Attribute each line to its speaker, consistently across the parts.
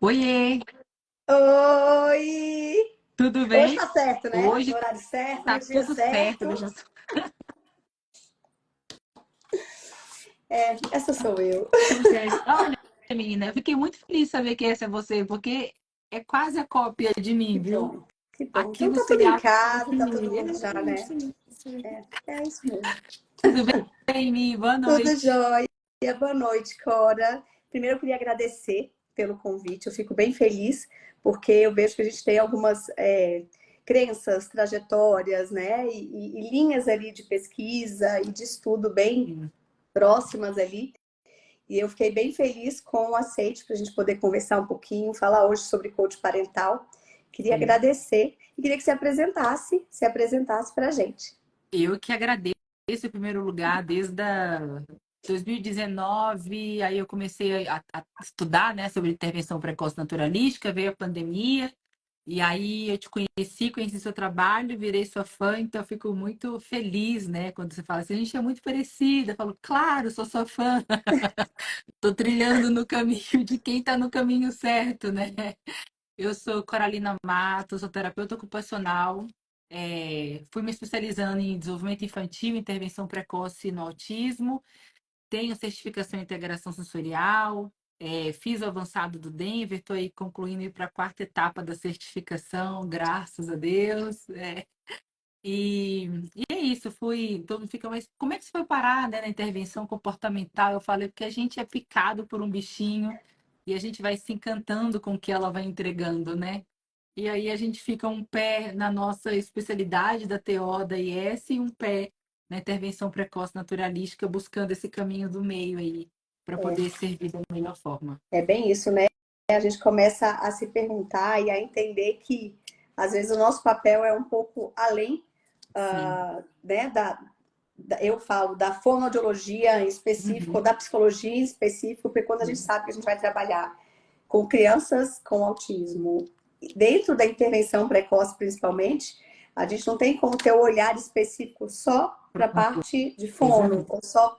Speaker 1: Oiê,
Speaker 2: Oi!
Speaker 1: tudo
Speaker 2: Hoje
Speaker 1: bem?
Speaker 2: tá certo, né? No
Speaker 1: Hoje
Speaker 2: horário certo, no
Speaker 1: tá
Speaker 2: dia
Speaker 1: tudo certo,
Speaker 2: certo.
Speaker 1: veja só.
Speaker 2: É, essa sou eu.
Speaker 1: Olha, menina, eu fiquei muito feliz de saber que essa é você, porque é quase a cópia de mim,
Speaker 2: Que
Speaker 1: viu?
Speaker 2: bom, que bom.
Speaker 1: Aqui
Speaker 2: Então
Speaker 1: no
Speaker 2: tá tudo em
Speaker 1: seriado.
Speaker 2: casa, tá todo mundo já, né?
Speaker 1: Sim, sim.
Speaker 2: É isso mesmo.
Speaker 1: Tudo bem, Mi? Boa
Speaker 2: Tudo
Speaker 1: noite.
Speaker 2: jóia. Boa noite, Cora. Primeiro eu queria agradecer pelo convite. Eu fico bem feliz, porque eu vejo que a gente tem algumas crenças, trajetórias, né? E linhas ali de pesquisa e de estudo bem
Speaker 1: Sim,
Speaker 2: próximas ali. E eu fiquei bem feliz com o aceite para a gente poder conversar um pouquinho, falar hoje sobre coach parental. Queria
Speaker 1: sim.
Speaker 2: agradecer e queria que se apresentasse para a gente.
Speaker 1: Eu que agradeço em primeiro lugar, desde 2019, aí eu comecei a estudar, né, sobre intervenção precoce naturalística, veio a pandemia. E aí eu te conheci seu trabalho, virei sua fã, então eu fico muito feliz, né? Quando você fala assim, a gente é muito parecida. Eu falo, claro, sou sua fã. Tô trilhando no caminho de quem tá no caminho certo, né? Eu sou Coralina Matos, sou terapeuta ocupacional. Fui me especializando em desenvolvimento infantil, intervenção precoce no autismo. Tenho certificação em integração sensorial, fiz o avançado do Denver, estou aí concluindo para a quarta etapa da certificação, graças a Deus. E, e é isso, todo mundo fica, mas como é que você foi parar, né, na intervenção comportamental? Eu falei, porque a gente é picado por um bichinho e a gente vai se encantando com o que ela vai entregando, né? E aí a gente fica um pé na nossa especialidade da TO, da IS e um pé na intervenção precoce naturalística, buscando esse caminho do meio aí, para poder servir da melhor forma.
Speaker 2: É bem isso, né? A gente começa a se perguntar e a entender que às vezes o nosso papel é um pouco além,
Speaker 1: Sim.
Speaker 2: né, eu falo da fonoaudiologia em específico, ou
Speaker 1: Uhum.
Speaker 2: da psicologia em específico, porque quando a gente sabe que a gente vai trabalhar com crianças com autismo, dentro da intervenção precoce principalmente, a gente não tem como ter o um olhar específico só para a
Speaker 1: Uma
Speaker 2: parte de
Speaker 1: coisa,
Speaker 2: fono, ou só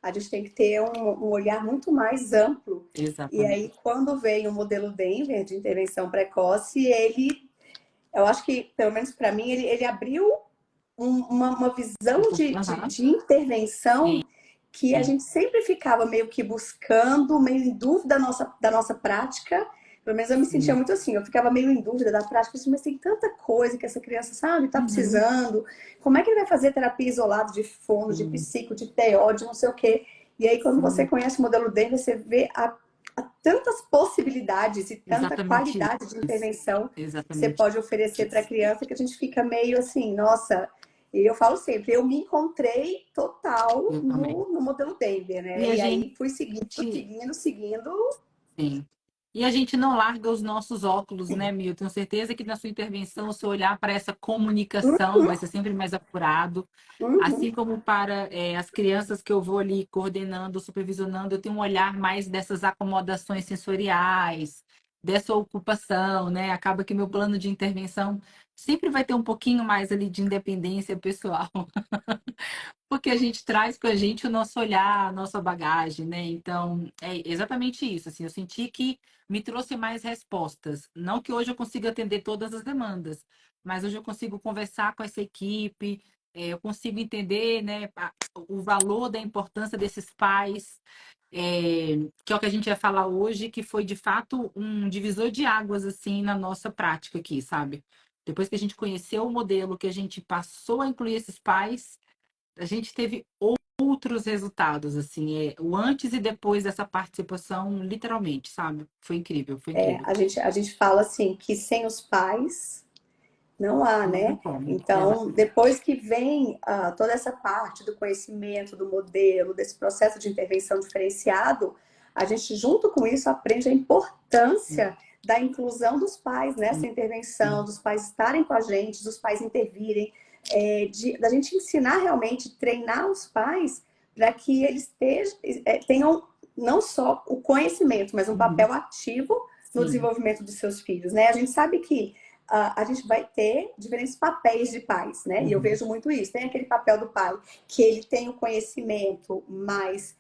Speaker 2: a gente tem que ter um olhar muito mais amplo. E
Speaker 1: exatamente.
Speaker 2: aí, quando veio o modelo Denver de intervenção precoce, eu acho que, pelo menos para mim, ele abriu uma visão
Speaker 1: Aham.
Speaker 2: de intervenção
Speaker 1: Sim,
Speaker 2: que a
Speaker 1: sim.
Speaker 2: gente sempre ficava meio que buscando, meio em dúvida da nossa prática. Pelo menos eu me sentia
Speaker 1: Sim.
Speaker 2: muito assim, eu ficava meio em dúvida da prática, mas tem tanta coisa que essa criança, sabe, tá
Speaker 1: Uhum.
Speaker 2: precisando. Como é que ele vai fazer terapia isolada de fono, de
Speaker 1: Sim,
Speaker 2: psico, de TO, de não sei o quê? E aí, quando você
Speaker 1: sim.
Speaker 2: conhece o modelo dele, você vê a tantas possibilidades e tanta
Speaker 1: Exatamente
Speaker 2: qualidade de
Speaker 1: isso.
Speaker 2: intervenção que você
Speaker 1: Exatamente
Speaker 2: pode oferecer para a
Speaker 1: isso.
Speaker 2: criança que a gente fica meio assim, nossa. E eu falo sempre, eu me encontrei total
Speaker 1: Eu também.
Speaker 2: no modelo Denver,
Speaker 1: E
Speaker 2: né?
Speaker 1: a
Speaker 2: E
Speaker 1: gente,
Speaker 2: aí fui seguindo.
Speaker 1: sim. E a gente não larga os nossos óculos, né, Mil? Tenho certeza que na sua intervenção, o seu olhar para essa comunicação vai ser sempre mais apurado.
Speaker 2: Uhum,
Speaker 1: Assim como para as crianças que eu vou ali coordenando, supervisionando, eu tenho um olhar mais dessas acomodações sensoriais, dessa ocupação, né? Acaba que meu plano de intervenção sempre vai ter um pouquinho mais ali de independência pessoal. Porque a gente traz com a gente o nosso olhar, a nossa bagagem, né? Então, é exatamente isso. Assim, eu senti que me trouxe mais respostas. Não que hoje eu consiga atender todas as demandas, mas hoje eu consigo conversar com essa equipe, eu consigo entender, né, o valor da importância desses pais, que é o que a gente vai falar hoje, que foi de fato um divisor de águas assim na nossa prática aqui, sabe? Depois que a gente conheceu o modelo, que a gente passou a incluir esses pais, a gente teve outros resultados, assim, o antes e depois dessa participação, literalmente, sabe? Foi incrível, foi incrível.
Speaker 2: a gente fala assim que sem os pais não há,
Speaker 1: Não tem
Speaker 2: né?
Speaker 1: como.
Speaker 2: Então, depois que vem toda essa parte do conhecimento, do modelo, desse processo de intervenção diferenciado, a gente, junto com isso, aprende a importância da inclusão dos pais nessa intervenção, dos pais estarem com a gente, dos pais intervirem, da gente ensinar realmente, treinar os pais para que eles tenham não só o conhecimento, mas um
Speaker 1: Uhum.
Speaker 2: papel ativo no
Speaker 1: Sim.
Speaker 2: desenvolvimento dos seus filhos, né? A gente sabe que a gente vai ter diferentes papéis de pais, né? E eu
Speaker 1: Uhum.
Speaker 2: vejo muito isso. Tem aquele papel do pai que ele tem o conhecimento mais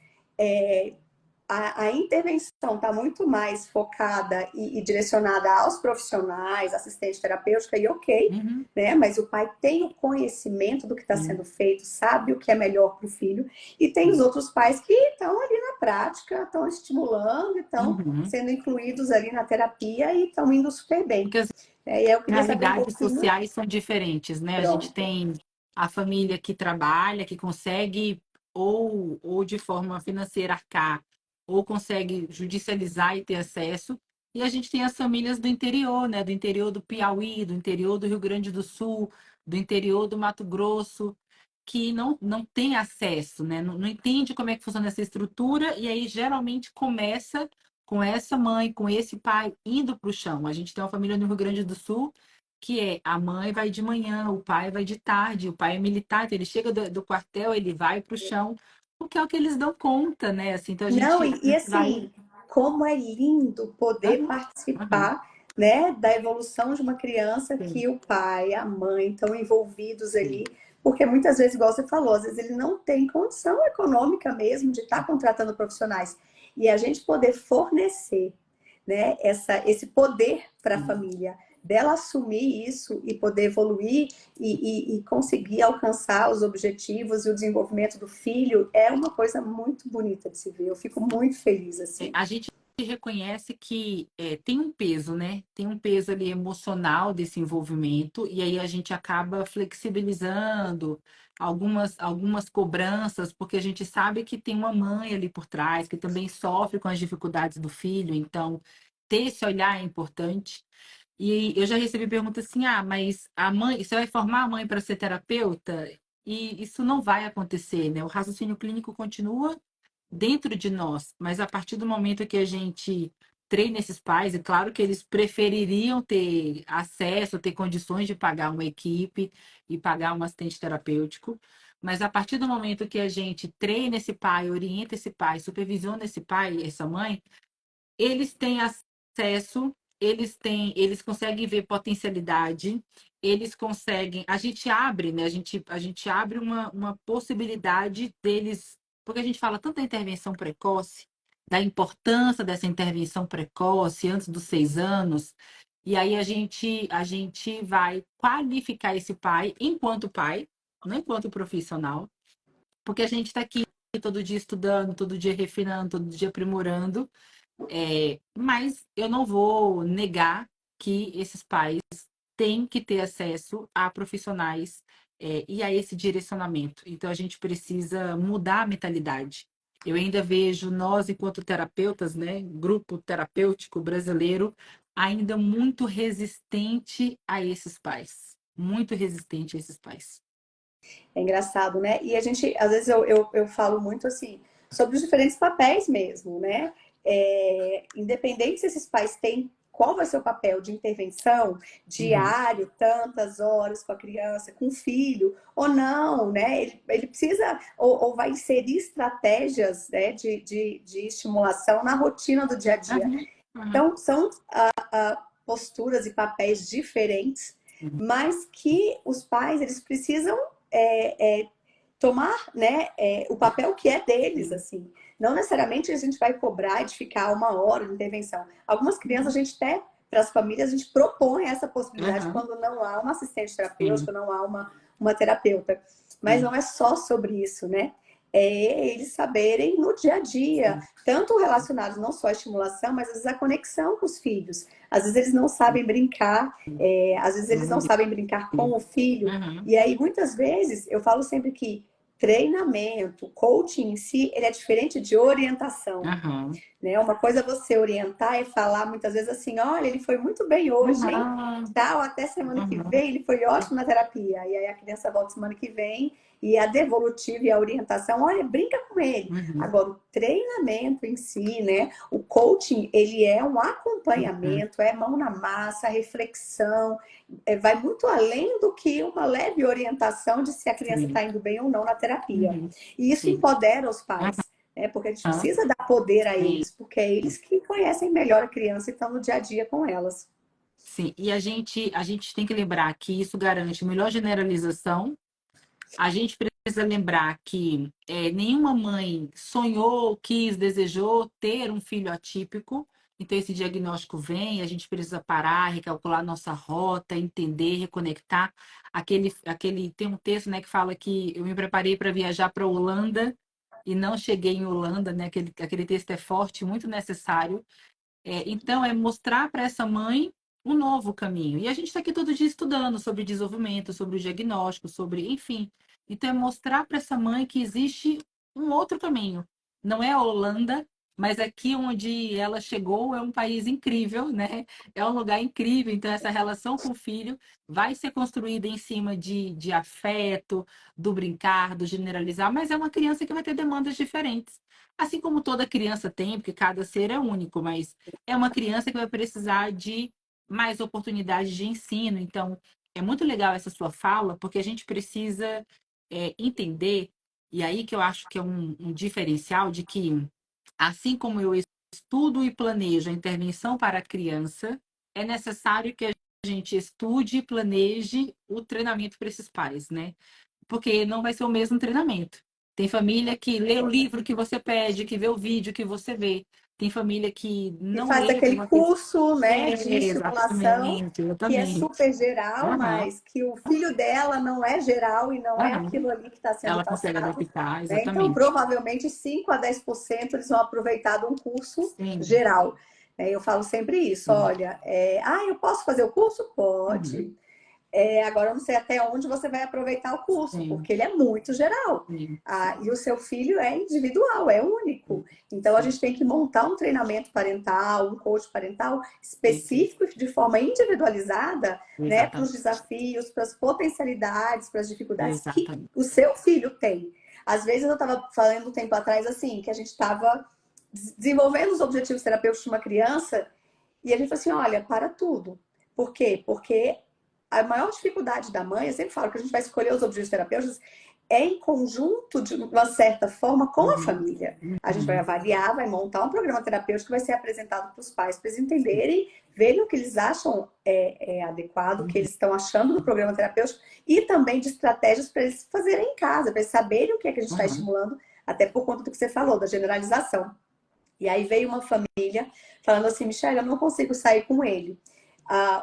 Speaker 2: a intervenção está muito mais focada e direcionada aos profissionais, assistente terapêutica, e ok,
Speaker 1: Uhum.
Speaker 2: né? Mas o pai tem o conhecimento do que está
Speaker 1: Sim,
Speaker 2: sendo feito, sabe o que é melhor para o filho, e tem os
Speaker 1: sim.
Speaker 2: outros pais que estão ali na prática, estão estimulando, estão
Speaker 1: Uhum.
Speaker 2: sendo incluídos ali na terapia e estão indo super bem.
Speaker 1: Porque as
Speaker 2: E eu queria saber um
Speaker 1: realidades
Speaker 2: pouquinho.
Speaker 1: sociais são diferentes, né? A gente
Speaker 2: Pronto.
Speaker 1: tem a família que trabalha, que consegue ou de forma financeira arcar, ou consegue judicializar e ter acesso. E a gente tem as famílias do interior, né? Do interior do Piauí, do interior do Rio Grande do Sul, do interior do Mato Grosso, que não tem acesso, né? Não entende como é que funciona essa estrutura, e aí geralmente começa com essa mãe, com esse pai indo para o chão. A gente tem uma família no Rio Grande do Sul que é a mãe vai de manhã, o pai vai de tarde, o pai é militar, então ele chega do quartel, ele vai para o chão, porque é o que eles dão conta, né? Assim, então
Speaker 2: Não,
Speaker 1: a
Speaker 2: e
Speaker 1: gente vai.
Speaker 2: assim, como é lindo poder
Speaker 1: Aham, aham,
Speaker 2: participar, né, da evolução de uma criança
Speaker 1: sim,
Speaker 2: que o pai, a mãe estão envolvidos ali,
Speaker 1: sim,
Speaker 2: porque muitas vezes, igual você falou, às vezes ele não tem condição econômica mesmo de estar contratando profissionais. E a gente poder fornecer, né, esse poder para a
Speaker 1: sim.
Speaker 2: família, dela assumir isso e poder evoluir e conseguir alcançar os objetivos e o desenvolvimento do filho é uma coisa muito bonita de se ver. Eu fico muito feliz assim.
Speaker 1: A gente reconhece que tem um peso, né? Tem um peso ali emocional desse envolvimento, e aí a gente acaba flexibilizando algumas cobranças, porque a gente sabe que tem uma mãe ali por trás, que também sofre com as dificuldades do filho, então ter esse olhar é importante. E eu já recebi pergunta assim: ah, mas a mãe, você vai formar a mãe para ser terapeuta? E isso não vai acontecer, né? O raciocínio clínico continua dentro de nós, mas a partir do momento que a gente treina esses pais, é claro que eles prefeririam ter acesso, ter condições de pagar uma equipe e pagar um assistente terapêutico, mas a partir do momento que a gente treina esse pai, orienta esse pai, supervisiona esse pai, essa mãe, eles têm acesso, eles conseguem ver potencialidade, eles conseguem, a gente abre, né? A gente abre uma possibilidade deles, porque a gente fala tanto da intervenção precoce, da importância dessa intervenção precoce antes dos 6 anos, e aí a gente vai qualificar esse pai, não enquanto profissional, porque a gente está aqui todo dia estudando, todo dia refinando, todo dia aprimorando, mas eu não vou negar que esses pais têm que ter acesso a profissionais, e a esse direcionamento. Então, a gente precisa mudar a mentalidade. Eu ainda vejo nós, enquanto terapeutas, né, grupo terapêutico brasileiro, ainda muito resistente a esses pais. Muito resistente a esses pais.
Speaker 2: É engraçado, né? E a gente, às vezes, eu falo muito assim sobre os diferentes papéis mesmo, né? Independente se esses pais têm qual vai ser o papel de intervenção
Speaker 1: Uhum.
Speaker 2: diário, tantas horas com a criança, com o filho, ou não, né? Ele precisa, ou vai inserir estratégias, né, de estimulação na rotina do dia a dia.
Speaker 1: Uhum. Uhum.
Speaker 2: Então, são posturas e papéis diferentes,
Speaker 1: Uhum.
Speaker 2: mas que os pais eles precisam tomar, né, o papel que é deles,
Speaker 1: Sim.
Speaker 2: assim. Não necessariamente a gente vai cobrar de ficar 1 hora de intervenção. Algumas crianças
Speaker 1: Uhum.
Speaker 2: a gente até, para as famílias, a gente propõe essa possibilidade
Speaker 1: Uhum.
Speaker 2: quando não há uma assistente
Speaker 1: Sim,
Speaker 2: terapêutica, não há uma terapeuta. Mas
Speaker 1: sim,
Speaker 2: não é só sobre isso, né? É eles saberem no dia a dia,
Speaker 1: sim.
Speaker 2: tanto relacionados não só à estimulação, mas às vezes a conexão com os filhos. Às vezes eles não sabem brincar, às vezes eles não
Speaker 1: Uhum.
Speaker 2: sabem brincar com o filho.
Speaker 1: Uhum.
Speaker 2: E aí, muitas vezes, eu falo sempre que treinamento, coaching em si, ele é diferente de orientação,
Speaker 1: Uhum.
Speaker 2: né? Uma coisa é você orientar e falar muitas vezes assim, olha, ele foi muito bem hoje, hein?
Speaker 1: Uhum.
Speaker 2: Tal, até semana que
Speaker 1: Uhum.
Speaker 2: vem, ele foi ótimo na terapia. E aí a criança volta semana que vem e a devolutiva e a orientação, olha, brinca com ele.
Speaker 1: Uhum.
Speaker 2: Agora, o treinamento em si, né? O coaching, ele é um
Speaker 1: Uhum.
Speaker 2: acompanhamento, é mão na massa, reflexão, vai muito além do que uma leve orientação de se a criança
Speaker 1: Sim.
Speaker 2: está indo bem ou não na terapia.
Speaker 1: Uhum.
Speaker 2: E isso
Speaker 1: Sim.
Speaker 2: empodera os pais, né? Porque a gente
Speaker 1: Uhum.
Speaker 2: precisa dar poder a
Speaker 1: Sim.
Speaker 2: eles, porque é eles que conhecem melhor a criança e estão no dia a dia com elas.
Speaker 1: Sim. E a gente tem que lembrar que isso garante melhor generalização. A gente precisa lembrar que nenhuma mãe sonhou, quis, desejou ter um filho atípico. Então, esse diagnóstico vem, a gente precisa parar, recalcular nossa rota, entender, reconectar. Tem um texto, né, que fala que eu me preparei para viajar para a Holanda e não cheguei em Holanda, né? Aquele texto é forte, muito necessário. Então, é mostrar para essa mãe um novo caminho. E a gente está aqui todo dia estudando sobre desenvolvimento, sobre o diagnóstico, sobre, enfim. Então, é mostrar para essa mãe que existe um outro caminho. Não é a Holanda, mas aqui onde ela chegou é um país incrível, né? É um lugar incrível. Então, essa relação com o filho vai ser construída em cima de afeto, do brincar, do generalizar, mas é uma criança que vai ter demandas diferentes. Assim como toda criança tem, porque cada ser é único, mas é uma criança que vai precisar de mais oportunidades de ensino. Então, é muito legal essa sua fala, porque a gente precisa entender, e aí que eu acho que é um diferencial de que, assim como eu estudo e planejo a intervenção para a criança, é necessário que a gente estude e planeje o treinamento para esses pais, né? Porque não vai ser o mesmo treinamento. Tem família que lê o livro que você pede, que vê o vídeo que você vê. Tem família que
Speaker 2: E
Speaker 1: não
Speaker 2: faz
Speaker 1: lê
Speaker 2: aquele
Speaker 1: por uma questão.
Speaker 2: curso, né, de estimulação,
Speaker 1: Exatamente,
Speaker 2: que é
Speaker 1: exatamente.
Speaker 2: super geral,
Speaker 1: Aham,
Speaker 2: mas que o filho dela não é geral e não é
Speaker 1: aham.
Speaker 2: aquilo ali que está sendo
Speaker 1: Ela consegue
Speaker 2: passado.
Speaker 1: adaptar,
Speaker 2: Né? Então,
Speaker 1: exatamente.
Speaker 2: provavelmente 5 a 10% eles vão aproveitar de um curso
Speaker 1: Sim,
Speaker 2: geral. Eu falo sempre isso,
Speaker 1: sim.
Speaker 2: olha, eu posso fazer o curso?
Speaker 1: Uhum.
Speaker 2: Pode. Agora, eu não sei até onde você vai aproveitar o curso,
Speaker 1: Sim,
Speaker 2: porque ele é muito geral.
Speaker 1: sim,
Speaker 2: E o seu filho é individual, é único. Então, a
Speaker 1: sim,
Speaker 2: gente tem que montar um treinamento parental, um coach parental
Speaker 1: sim.
Speaker 2: específico, de forma individualizada, né, para os
Speaker 1: Exatamente,
Speaker 2: desafios, para as potencialidades, para as dificuldades que
Speaker 1: exatamente.
Speaker 2: o seu filho tem. Às vezes, eu estava falando um tempo atrás, assim, que a gente estava desenvolvendo os objetivos terapêuticos de uma criança e a gente falou assim, olha, para tudo. Por quê? Porque a maior dificuldade da mãe, eu sempre falo que a gente vai escolher os objetivos terapêuticos é em conjunto, de uma certa forma, com a
Speaker 1: Uhum.
Speaker 2: família. A gente vai
Speaker 1: Uhum.
Speaker 2: avaliar, vai montar um programa terapêutico que vai ser apresentado para os pais, para eles entenderem, verem o que eles acham adequado, o que
Speaker 1: Uhum.
Speaker 2: eles estão achando do programa terapêutico e também de estratégias para eles fazerem em casa, para eles saberem o que é que a gente está
Speaker 1: Uhum.
Speaker 2: estimulando, até por conta do que você falou, da generalização. E aí veio uma família falando assim, Michelle, eu não consigo sair com ele.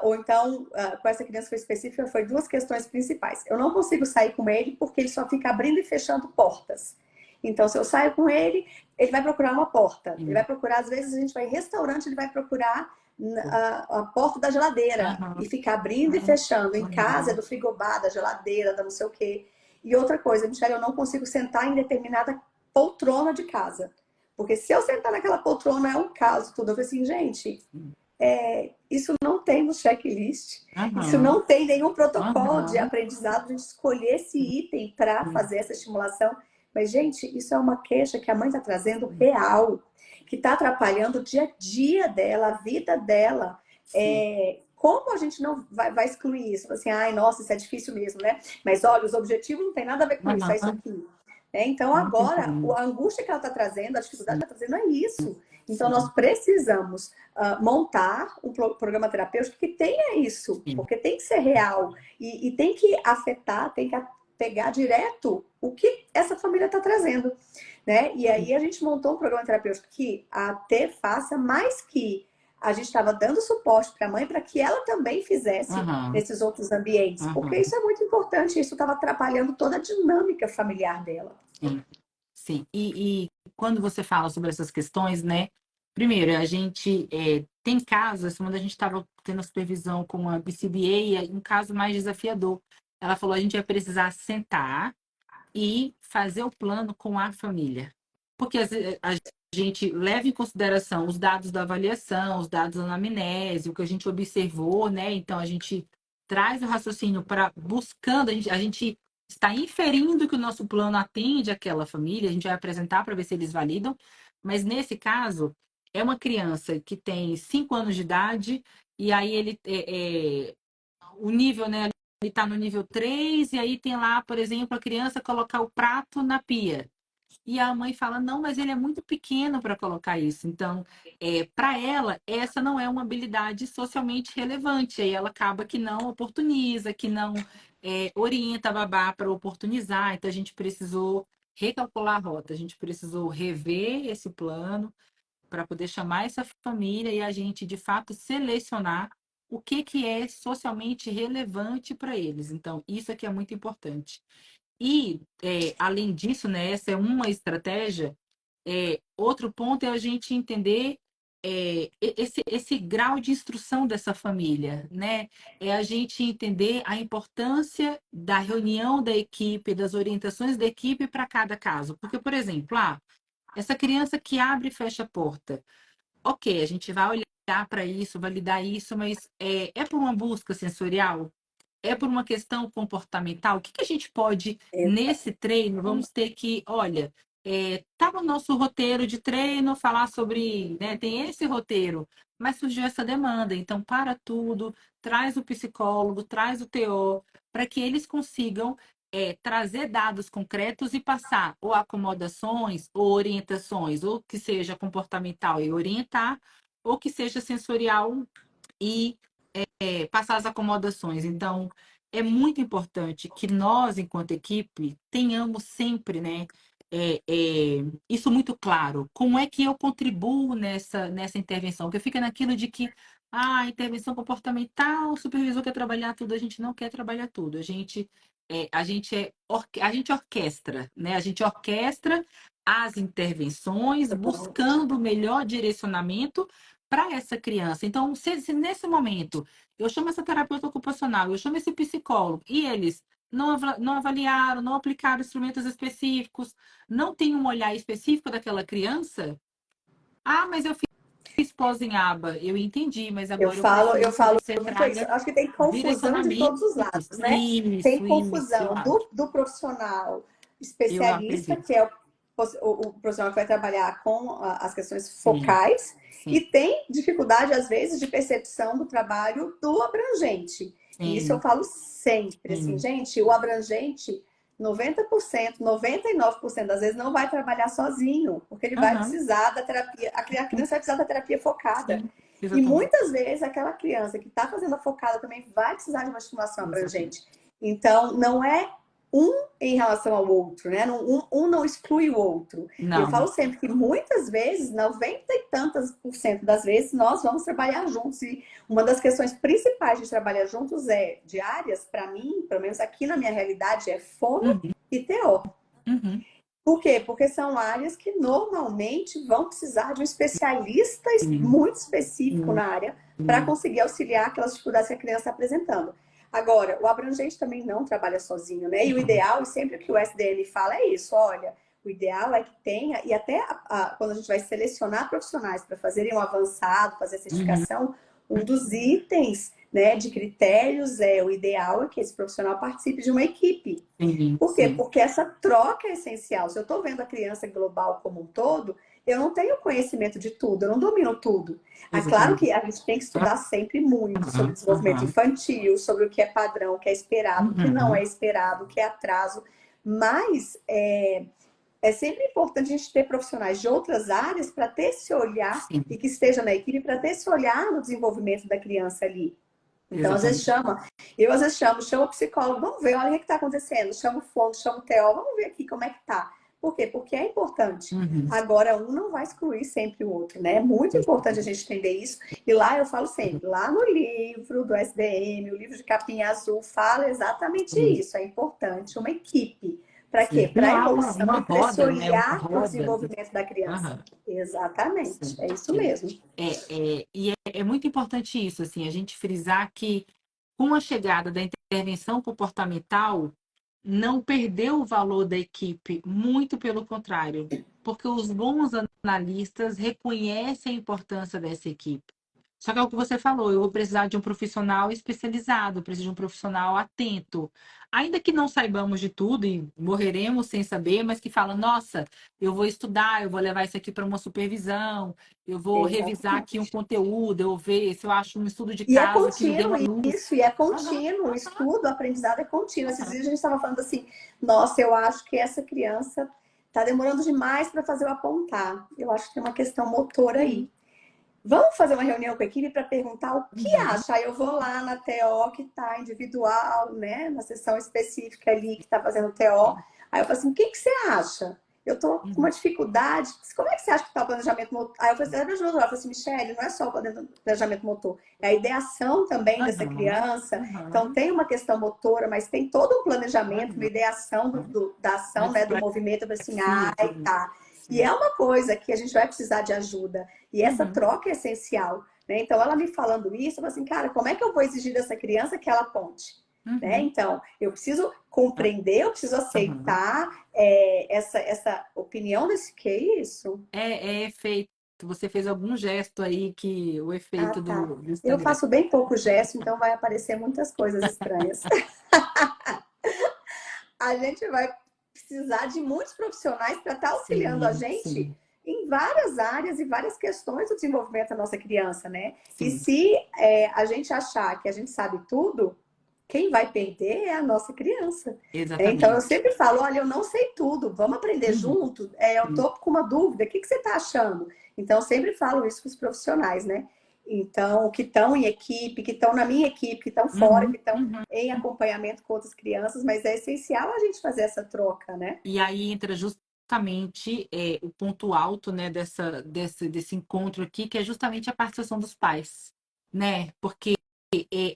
Speaker 2: Ou então, com essa criança foi específica, foi duas questões principais. Eu não consigo sair com ele porque ele só fica abrindo e fechando portas. Então, se eu saio com ele, ele vai procurar uma porta. Ele vai
Speaker 1: Sim.
Speaker 2: procurar, às vezes a gente vai em restaurante, ele vai procurar a porta da geladeira
Speaker 1: Aham,
Speaker 2: e ficar abrindo e
Speaker 1: aham,
Speaker 2: fechando. Em casa é
Speaker 1: aham.
Speaker 2: do frigobar, da geladeira, da não sei o quê. E outra coisa, Michelle, eu não consigo sentar em determinada poltrona de casa. Porque se eu sentar naquela poltrona é um caso tudo. Eu falei assim, gente, isso não tem no checklist. Isso
Speaker 1: Aham,
Speaker 2: não tem nenhum protocolo de
Speaker 1: aham.
Speaker 2: aprendizado, a gente escolher esse item para fazer essa estimulação. Mas, gente, isso é uma queixa que a mãe está trazendo real, que está atrapalhando o dia a dia dela, a vida dela.
Speaker 1: Sim.
Speaker 2: Como a gente não vai excluir isso? Assim, ai, nossa, isso é difícil mesmo, né? Mas olha, os objetivos não tem nada a ver com isso, é isso
Speaker 1: Aham,
Speaker 2: aqui. Então,
Speaker 1: muito
Speaker 2: agora,
Speaker 1: bom.
Speaker 2: a angústia que ela está trazendo, a dificuldade
Speaker 1: Sim,
Speaker 2: que ela está trazendo é isso. Então, nós
Speaker 1: sim,
Speaker 2: precisamos montar um programa terapêutico que tenha isso,
Speaker 1: sim.
Speaker 2: porque tem que ser real e tem que afetar, tem que pegar direto o que essa família está trazendo, né? E aí a gente montou um programa terapêutico que até faça mais que a gente estava dando suporte para a mãe para que ela também fizesse
Speaker 1: Aham,
Speaker 2: nesses outros ambientes, porque
Speaker 1: aham.
Speaker 2: isso é muito importante, isso estava atrapalhando toda a dinâmica familiar dela.
Speaker 1: Sim, sim. E quando você fala sobre essas questões, né? Primeiro, a gente tem casos, quando a gente estava tendo a supervisão com a BCBA, um caso mais desafiador. Ela falou, a gente vai precisar sentar e fazer o plano com a família. Porque a gente leva em consideração os dados da avaliação, os dados da anamnese, o que a gente observou, né? Então a gente traz o raciocínio para buscando, a gente está inferindo que o nosso plano atende aquela família, a gente vai apresentar para ver se eles validam, mas nesse caso é uma criança que tem 5 anos de idade e aí o nível, né? Ele está no nível 3 e aí tem lá, por exemplo, a criança colocar o prato na pia. E a mãe fala, não, mas ele é muito pequeno para colocar isso. Então, para ela, essa não é uma habilidade socialmente relevante. Aí ela acaba que não oportuniza, que não orienta a babá para oportunizar. Então, a gente precisou recalcular a rota, a gente precisou rever esse plano para poder chamar essa família e a gente, de fato, selecionar o que é socialmente relevante para eles. Então, isso aqui é muito importante. E, além disso, né, essa é uma estratégia. Outro ponto é a gente entender esse grau de instrução dessa família, né? É a gente entender a importância da reunião da equipe, das orientações da equipe para cada caso. Porque, por exemplo, essa criança que abre e fecha a porta. Ok, a gente vai olhar para isso, validar isso, mas é por uma busca sensorial? É por uma questão comportamental? O que a gente pode, nesse treino, vamos ter que, olha, tá no nosso roteiro de treino falar sobre, né, tem esse roteiro, mas surgiu essa demanda, então para tudo, traz o psicólogo, traz o TO, para que eles consigam trazer dados concretos e passar ou acomodações ou orientações, ou que seja comportamental e orientar, ou que seja sensorial e passar as acomodações. Então, é muito importante que nós, enquanto equipe, tenhamos sempre, né, isso muito claro. Como é que eu contribuo nessa intervenção? Porque fica naquilo de que intervenção comportamental, o supervisor quer trabalhar tudo, a gente não quer trabalhar tudo. A gente orquestra, né? A gente orquestra as intervenções, buscando o melhor direcionamento para essa criança. Então, se nesse momento eu chamo essa terapeuta ocupacional, eu chamo esse psicólogo, e eles não avaliaram, não aplicaram instrumentos específicos, não tem um olhar específico daquela criança. Mas eu fiz pós em aba, eu entendi, mas agora eu
Speaker 2: Eu
Speaker 1: preciso que
Speaker 2: falo
Speaker 1: você
Speaker 2: muito isso.
Speaker 1: traga
Speaker 2: Acho que tem confusão de
Speaker 1: direcionamento.
Speaker 2: todos os lados, né? Tem
Speaker 1: Isso, eu
Speaker 2: confusão
Speaker 1: acho.
Speaker 2: do profissional
Speaker 1: Eu
Speaker 2: especialista,
Speaker 1: acredito.
Speaker 2: que é o profissional que vai trabalhar com as questões
Speaker 1: Sim,
Speaker 2: focais, e
Speaker 1: sim,
Speaker 2: tem dificuldade, às vezes, de percepção do trabalho do abrangente. E isso eu
Speaker 1: sim,
Speaker 2: falo sempre, assim,
Speaker 1: sim.
Speaker 2: gente, o abrangente, 90%, 99% das vezes não vai trabalhar sozinho, porque ele vai
Speaker 1: Aham,
Speaker 2: precisar da terapia, a criança vai precisar da terapia focada.
Speaker 1: sim,
Speaker 2: E
Speaker 1: exatamente.
Speaker 2: muitas vezes aquela criança que está fazendo a focada também vai precisar de uma estimulação
Speaker 1: Exatamente.
Speaker 2: abrangente. Então, não é um em relação ao outro, né? Um não exclui o outro. E eu
Speaker 1: Não,
Speaker 2: falo sempre que muitas vezes, 90 e tantas por cento das vezes, nós vamos trabalhar juntos. E uma das questões principais de trabalhar juntos de áreas, para mim, pelo menos aqui na minha realidade, é fono
Speaker 1: uhum,
Speaker 2: e TO.
Speaker 1: uhum,
Speaker 2: Por quê? Porque são áreas que normalmente vão precisar de um especialista
Speaker 1: sim,
Speaker 2: muito específico
Speaker 1: sim,
Speaker 2: na área para
Speaker 1: sim.
Speaker 2: conseguir auxiliar aquelas dificuldades que a criança está apresentando. Agora, o abrangente também não trabalha sozinho, né? E o ideal, e sempre o que o SDM fala é isso, olha, o ideal é que tenha, e até quando a gente vai selecionar profissionais para fazerem um avançado, fazer a
Speaker 1: Uhum,
Speaker 2: certificação, um dos itens, né, de critérios o ideal é que esse profissional participe de uma equipe.
Speaker 1: sim,
Speaker 2: Por quê?
Speaker 1: sim,
Speaker 2: Porque essa troca é essencial. Se eu estou vendo a criança global como um todo, eu não tenho conhecimento de tudo, eu não domino tudo. É claro
Speaker 1: exatamente.
Speaker 2: que a gente tem que estudar sempre muito sobre
Speaker 1: Aham,
Speaker 2: desenvolvimento
Speaker 1: aham,
Speaker 2: infantil, sobre o que é padrão, o que é esperado, o que não é
Speaker 1: uhum,
Speaker 2: esperado, o que é atraso. Mas é sempre importante a gente ter profissionais de outras áreas para ter esse olhar
Speaker 1: sim,
Speaker 2: e que esteja na equipe para ter esse olhar no desenvolvimento da criança ali. Então, às vezes
Speaker 1: exatamente.
Speaker 2: eu às vezes chamo o psicólogo, vamos ver, olha o que está acontecendo, chamo o fono, chamo o TO, vamos ver aqui como é que tá. Por quê? Porque é importante.
Speaker 1: Uhum,
Speaker 2: Agora, um não vai excluir sempre o outro, né? É muito importante a gente entender isso. E lá eu falo sempre, lá no livro do SDM, o livro de capinha azul, fala exatamente
Speaker 1: sim,
Speaker 2: isso. É importante uma equipe. Para
Speaker 1: sim.
Speaker 2: quê? Para a
Speaker 1: Criar
Speaker 2: evolução
Speaker 1: uma
Speaker 2: e para esse
Speaker 1: roda, né? Uma
Speaker 2: olhar para o
Speaker 1: roda.
Speaker 2: desenvolvimento da criança.
Speaker 1: Aham,
Speaker 2: Exatamente,
Speaker 1: sim,
Speaker 2: é isso
Speaker 1: sim.
Speaker 2: mesmo.
Speaker 1: E é muito importante isso, assim, a gente frisar que com a chegada da intervenção comportamental, não perdeu o valor da equipe, muito pelo contrário, porque os bons analistas reconhecem a importância dessa equipe. Só que é o que você falou, eu vou precisar de um profissional especializado, preciso de um profissional atento. Ainda que não saibamos de tudo e morreremos sem saber, mas que fala, nossa, eu vou estudar, eu vou levar isso aqui para uma supervisão, eu vou revisar aqui um
Speaker 2: Exatamente.
Speaker 1: conteúdo, eu vou ver se eu acho um estudo de
Speaker 2: E é
Speaker 1: caso que me dê
Speaker 2: contínuo
Speaker 1: uma luz.
Speaker 2: isso, e é
Speaker 1: Aham,
Speaker 2: contínuo, o estudo, o aprendizado é contínuo. Esses
Speaker 1: aham,
Speaker 2: dias a gente estava falando assim, nossa, eu acho que essa criança tá demorando demais para fazer o apontar. Eu acho que tem uma questão motora aí. Vamos fazer uma reunião com a equipe para perguntar o que acha. Aí eu vou lá na TO que está individual, né? Na sessão específica ali que está fazendo TO. Aí eu falo assim, o que você acha? Eu tô com uma dificuldade. Como é que você acha que está o planejamento motor? Aí eu falei assim, eu falei assim, Michele, não é só o planejamento motor, é a ideação também dessa criança. Então tem uma questão motora, mas tem todo um planejamento, uma ideação da ação, né? Do movimento. Eu falei assim, tá. E é uma coisa que a gente vai precisar de ajuda. E essa troca é essencial. Né? Então, ela me falando isso, eu falei assim, cara, como é que eu vou exigir dessa criança que ela aponte? Né? Então, eu preciso compreender, eu preciso aceitar essa opinião desse que é isso?
Speaker 1: É efeito. Você fez algum gesto aí que o efeito do
Speaker 2: Eu
Speaker 1: Instagram.
Speaker 2: faço bem pouco gesto, então vai aparecer muitas coisas estranhas. A gente vai precisar de muitos profissionais para estar auxiliando a gente em várias áreas e várias questões do desenvolvimento da nossa criança, né? Sim. E se a gente achar que a gente sabe tudo, quem vai perder é a nossa criança.
Speaker 1: Exatamente.
Speaker 2: Então eu sempre falo, olha, eu não sei tudo, vamos aprender junto? Eu tô com uma dúvida, o que você está achando? Então eu sempre falo isso para os profissionais, né? Então, que estão em equipe, que estão na minha equipe, que estão fora, que estão em acompanhamento com outras crianças, mas é essencial a gente fazer essa troca, né?
Speaker 1: E aí entra justamente o ponto alto, né, desse encontro aqui, que é justamente a participação dos pais, né? Porque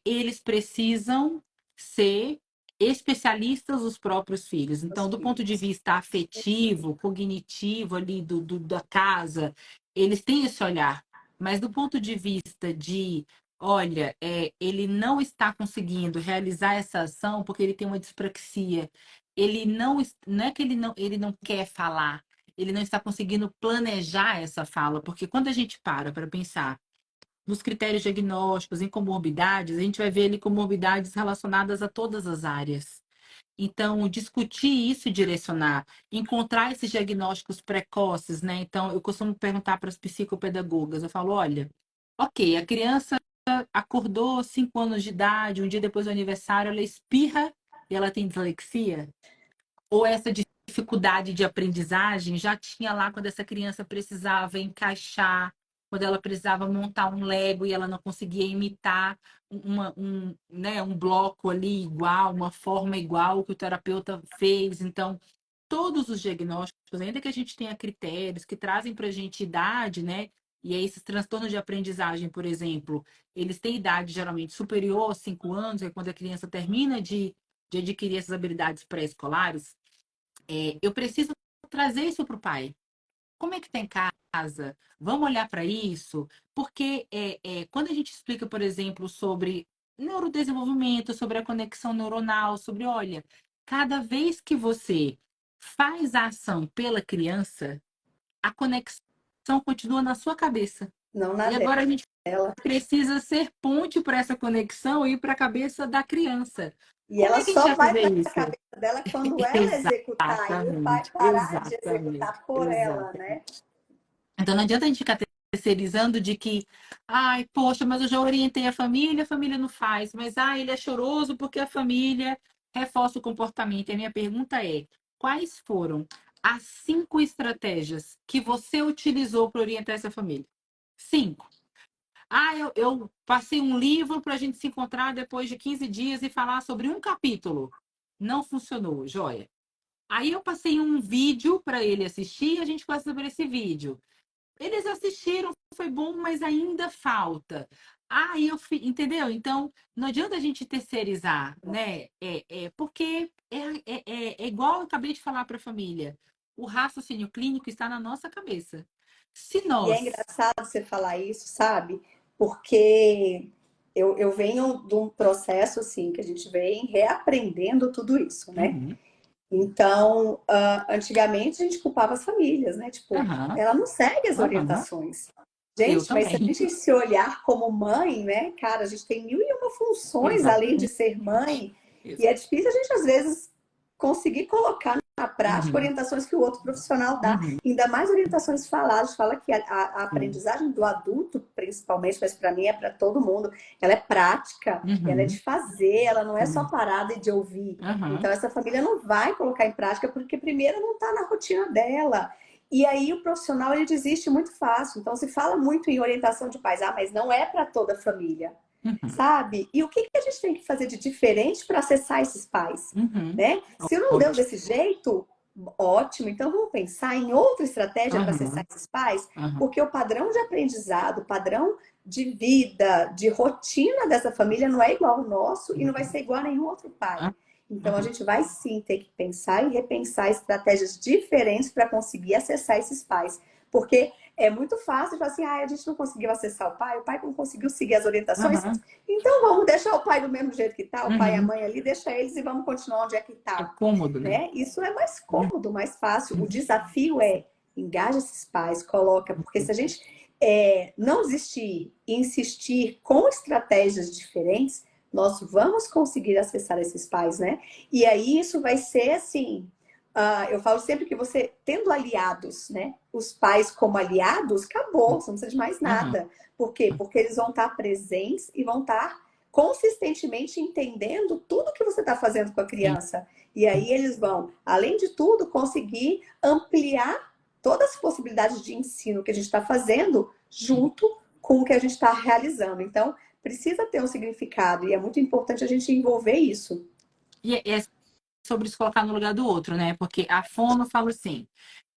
Speaker 1: eles precisam ser especialistas dos próprios filhos. Então, do ponto de vista afetivo, cognitivo ali da casa, eles têm esse olhar. Mas do ponto de vista de, olha, ele não está conseguindo realizar essa ação porque ele tem uma dispraxia. Ele não é que ele não quer falar, ele não está conseguindo planejar essa fala, porque quando a gente para pensar nos critérios diagnósticos, em comorbidades, a gente vai ver ali comorbidades relacionadas a todas as áreas. Então, discutir isso e direcionar, encontrar esses diagnósticos precoces, né? Então, eu costumo perguntar para as psicopedagogas, eu falo, olha, ok, a criança acordou 5 anos de idade, um dia depois do aniversário, ela espirra e ela tem dislexia? Ou essa dificuldade de aprendizagem já tinha lá quando essa criança precisava encaixar, quando ela precisava montar um Lego e ela não conseguia imitar um bloco ali igual, uma forma igual que o terapeuta fez. Então, todos os diagnósticos, ainda que a gente tenha critérios que trazem para a gente idade, né? E aí, esses transtornos de aprendizagem, por exemplo, eles têm idade geralmente superior a 5 anos, é quando a criança termina de adquirir essas habilidades pré-escolares. Eu preciso trazer isso para o pai. Como é que está em casa? Vamos olhar para isso? Porque quando a gente explica, por exemplo, sobre neurodesenvolvimento, sobre a conexão neuronal, sobre, olha, cada vez que você faz a ação pela criança, a conexão continua na sua cabeça.
Speaker 2: Não na
Speaker 1: E agora a gente
Speaker 2: dela.
Speaker 1: precisa ser ponte para essa conexão e para a cabeça da criança.
Speaker 2: E
Speaker 1: Como
Speaker 2: ela
Speaker 1: é que a gente
Speaker 2: só
Speaker 1: vai
Speaker 2: vai
Speaker 1: fazer
Speaker 2: para a
Speaker 1: isso?
Speaker 2: cabeça dela quando ela executar e o pai parar de
Speaker 1: Exatamente.
Speaker 2: executar por ela, né?
Speaker 1: Então não adianta a gente ficar terceirizando de que, ai, poxa, mas eu já orientei a família não faz, mas ele é choroso porque a família reforça o comportamento. E a minha pergunta é: quais foram as 5 estratégias que você utilizou para orientar essa família? 5. Eu passei um livro para a gente se encontrar depois de 15 dias e falar sobre um capítulo. Não funcionou, joia. Aí eu passei um vídeo para ele assistir e a gente conversa sobre esse vídeo. Eles assistiram, foi bom, mas ainda falta. Entendeu? Então, não adianta a gente terceirizar, né? Porque é igual eu acabei de falar para a família. O raciocínio clínico está na nossa cabeça. Se
Speaker 2: E é
Speaker 1: nós...
Speaker 2: engraçado você falar isso, sabe? Porque eu venho de um processo assim que a gente vem reaprendendo tudo isso, né? Então, antigamente a gente culpava as famílias, né? Tipo, ela não segue as orientações. Gente, mas se a gente se olhar como mãe, né, cara, a gente tem 1001 funções além de ser mãe. E é difícil a gente, às vezes, conseguir colocar na prática
Speaker 1: Uhum.
Speaker 2: orientações que o outro profissional dá,
Speaker 1: Uhum.
Speaker 2: ainda mais orientações faladas, fala que a
Speaker 1: Sim.
Speaker 2: aprendizagem do adulto, principalmente, mas para mim é para todo mundo, ela é prática, ela é de
Speaker 1: Uhum.
Speaker 2: fazer, ela não é só
Speaker 1: Sim.
Speaker 2: parada e de ouvir. Então
Speaker 1: Uhum.
Speaker 2: essa família não vai colocar em prática porque primeiro não está na rotina dela. E aí o profissional ele desiste muito fácil. Então se fala muito em orientação de pais, mas não é para toda a família,
Speaker 1: Uhum.
Speaker 2: sabe? E o que que a gente tem que fazer de diferente para acessar esses pais,
Speaker 1: Uhum.
Speaker 2: né? Se não deu
Speaker 1: Ótimo.
Speaker 2: desse jeito, ótimo. Então vamos pensar em outra estratégia para acessar
Speaker 1: Uhum.
Speaker 2: esses pais,
Speaker 1: Uhum.
Speaker 2: porque o padrão de aprendizado, o padrão de vida, de rotina dessa família não é igual ao nosso e não vai ser igual a nenhum outro pai. Então a
Speaker 1: Uhum.
Speaker 2: gente vai sim ter que pensar e repensar estratégias diferentes para conseguir acessar esses pais. Porque é muito fácil falar assim, a gente não conseguiu acessar o pai não conseguiu seguir as orientações,
Speaker 1: Uhum.
Speaker 2: então vamos deixar o pai do mesmo jeito que tá, o pai e a
Speaker 1: Uhum.
Speaker 2: mãe ali, deixa eles e vamos continuar onde é que
Speaker 1: É
Speaker 2: tá,
Speaker 1: cômodo, né?
Speaker 2: né? Isso é mais cômodo, mais fácil. O
Speaker 1: Uhum.
Speaker 2: desafio é engaja esses pais, coloca, porque se a gente não desistir e insistir com estratégias diferentes, nós vamos conseguir acessar esses pais, né? E aí isso vai ser assim. Eu falo sempre que você, tendo aliados, né? Os pais como aliados, acabou, você não precisa de mais
Speaker 1: Uhum.
Speaker 2: nada. Por quê? Porque eles vão estar presentes e vão estar consistentemente entendendo tudo que você está fazendo com a
Speaker 1: Sim.
Speaker 2: criança. E aí eles vão, além de tudo, conseguir ampliar todas as possibilidades de ensino que a gente está fazendo junto com o que a gente está realizando. Então, precisa ter um significado e é muito importante a gente envolver isso.
Speaker 1: E é sobre se colocar no lugar do outro, né? Porque a fono fala assim: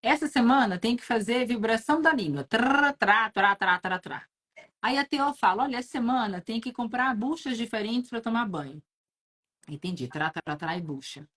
Speaker 1: essa semana tem que fazer vibração da língua. Trá, trá, trá, trá, trá, trá. Aí a Teo fala: olha, essa semana tem que comprar buchas diferentes para tomar banho. Entendi, trá, trá, trá e bucha.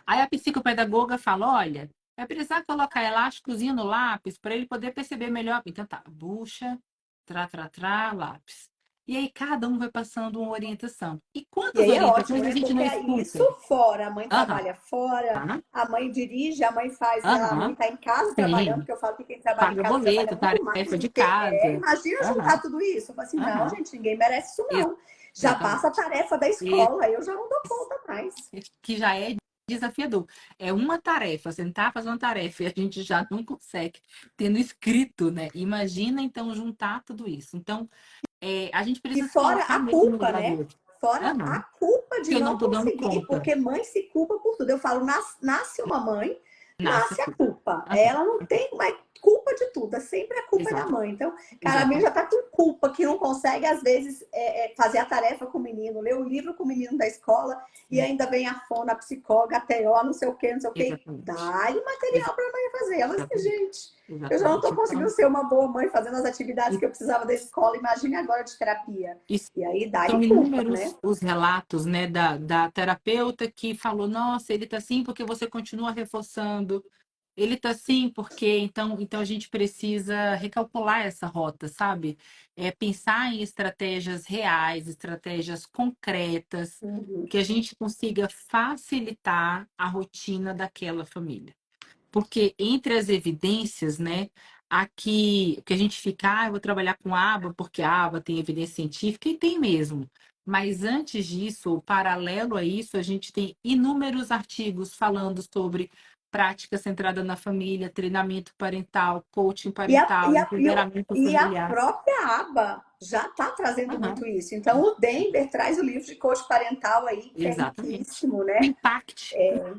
Speaker 1: Aí a psicopedagoga fala: olha, vai precisar colocar elásticozinho no lápis para ele poder perceber melhor. Então tá, bucha, trá, trá, trá, lápis. E aí cada um vai passando uma orientação. E
Speaker 2: E
Speaker 1: quantas
Speaker 2: aí é ótimo,
Speaker 1: orientações a
Speaker 2: né?
Speaker 1: gente não
Speaker 2: Porque aí isso
Speaker 1: escuta?
Speaker 2: fora, a mãe
Speaker 1: Aham,
Speaker 2: trabalha fora, a mãe dirige, a mãe faz, a mãe
Speaker 1: aham,
Speaker 2: está em casa trabalhando,
Speaker 1: sim.
Speaker 2: porque eu falo que quem trabalha em
Speaker 1: Paga
Speaker 2: casa trabalha
Speaker 1: boleto,
Speaker 2: muito mais
Speaker 1: tarefa
Speaker 2: do
Speaker 1: de
Speaker 2: que
Speaker 1: casa.
Speaker 2: imagina juntar
Speaker 1: Aham,
Speaker 2: tudo isso. Eu falo assim, não,
Speaker 1: aham,
Speaker 2: gente, ninguém merece isso não. Já passa a
Speaker 1: exatamente.
Speaker 2: tarefa da escola, aí eu já não dou conta mais.
Speaker 1: Que já é desafiador. É uma tarefa, sentar, fazer uma tarefa e a gente já não consegue, tendo escrito, né? Imagina então juntar tudo isso. Então, a gente
Speaker 2: E
Speaker 1: precisa se
Speaker 2: fora
Speaker 1: colocar
Speaker 2: a
Speaker 1: mesmo no
Speaker 2: culpa,
Speaker 1: lugar do
Speaker 2: né?
Speaker 1: outro.
Speaker 2: Fora a
Speaker 1: Aham.
Speaker 2: culpa de
Speaker 1: Que eu não
Speaker 2: não
Speaker 1: tô dando
Speaker 2: conseguir,
Speaker 1: conta.
Speaker 2: porque mãe se culpa por tudo. Eu falo, nasce uma mãe,
Speaker 1: Nasce a
Speaker 2: nasce a
Speaker 1: culpa.
Speaker 2: culpa.
Speaker 1: Aham.
Speaker 2: Ela não tem mais culpa de tudo, é sempre a culpa da
Speaker 1: Exato,
Speaker 2: mãe. Então, cara, a mãe já
Speaker 1: exatamente.
Speaker 2: tá com culpa que não consegue, às vezes, fazer a tarefa com o menino, ler o livro com o menino da escola, e ainda vem a fono, a psicóloga, a TO, não sei o quê, não sei o quê.
Speaker 1: Exatamente.
Speaker 2: Dá-lhe material para a mãe fazer. Ela assim,
Speaker 1: Exatamente.
Speaker 2: gente, eu já não
Speaker 1: Exatamente.
Speaker 2: tô conseguindo
Speaker 1: Então,
Speaker 2: ser uma boa mãe fazendo as atividades
Speaker 1: e,
Speaker 2: que eu precisava da escola, imagine agora de terapia.
Speaker 1: e
Speaker 2: E aí dá-lhe
Speaker 1: são
Speaker 2: culpa, né?
Speaker 1: inúmeros os relatos, né, da terapeuta que falou: nossa, ele tá assim porque você continua reforçando. Ele tá assim porque então a gente precisa recalcular essa rota, sabe? Pensar em estratégias reais, estratégias concretas,
Speaker 2: Uhum.
Speaker 1: que a gente consiga facilitar a rotina daquela família. Porque entre as evidências, né, aqui que a gente fica, eu vou trabalhar com a aba porque a aba tem evidência científica e tem mesmo. Mas antes disso, paralelo a isso, a gente tem inúmeros artigos falando sobre prática centrada na família, treinamento parental, coaching
Speaker 2: E a,
Speaker 1: parental,
Speaker 2: e a, e o-
Speaker 1: empoderamento
Speaker 2: e a
Speaker 1: familiar.
Speaker 2: própria aba já está trazendo muito
Speaker 1: Aham,
Speaker 2: isso. Então, o Denver traz o livro de coach parental aí, que é
Speaker 1: exatamente.
Speaker 2: riquíssimo,
Speaker 1: O
Speaker 2: né?
Speaker 1: Impact,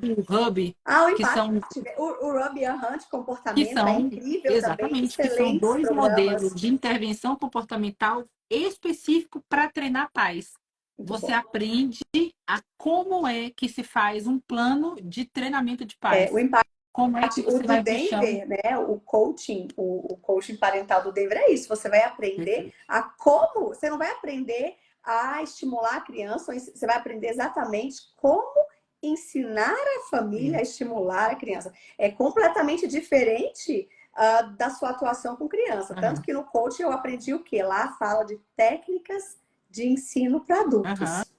Speaker 1: o Hub,
Speaker 2: O
Speaker 1: que
Speaker 2: impacto,
Speaker 1: são
Speaker 2: o Ruby Hunt
Speaker 1: que
Speaker 2: comportamento é
Speaker 1: são
Speaker 2: incrível também,
Speaker 1: exatamente que são
Speaker 2: excelentes
Speaker 1: dois modelos
Speaker 2: programas.
Speaker 1: de intervenção comportamental específico para treinar pais.
Speaker 2: Muito
Speaker 1: Você
Speaker 2: bom.
Speaker 1: aprende a como é que se faz um plano de treinamento de
Speaker 2: O
Speaker 1: pais.
Speaker 2: impacto,
Speaker 1: Como é que
Speaker 2: o
Speaker 1: você
Speaker 2: do
Speaker 1: vai para o chão?
Speaker 2: Denver, né? O coaching parental do Denver é isso. Você vai aprender a como. Você não vai aprender a estimular a criança, você vai aprender exatamente como ensinar a família a estimular a criança. É completamente diferente da sua atuação com criança. Tanto
Speaker 1: Aham,
Speaker 2: que no coaching eu aprendi o quê? Lá fala de técnicas de ensino para
Speaker 1: aham,
Speaker 2: adultos,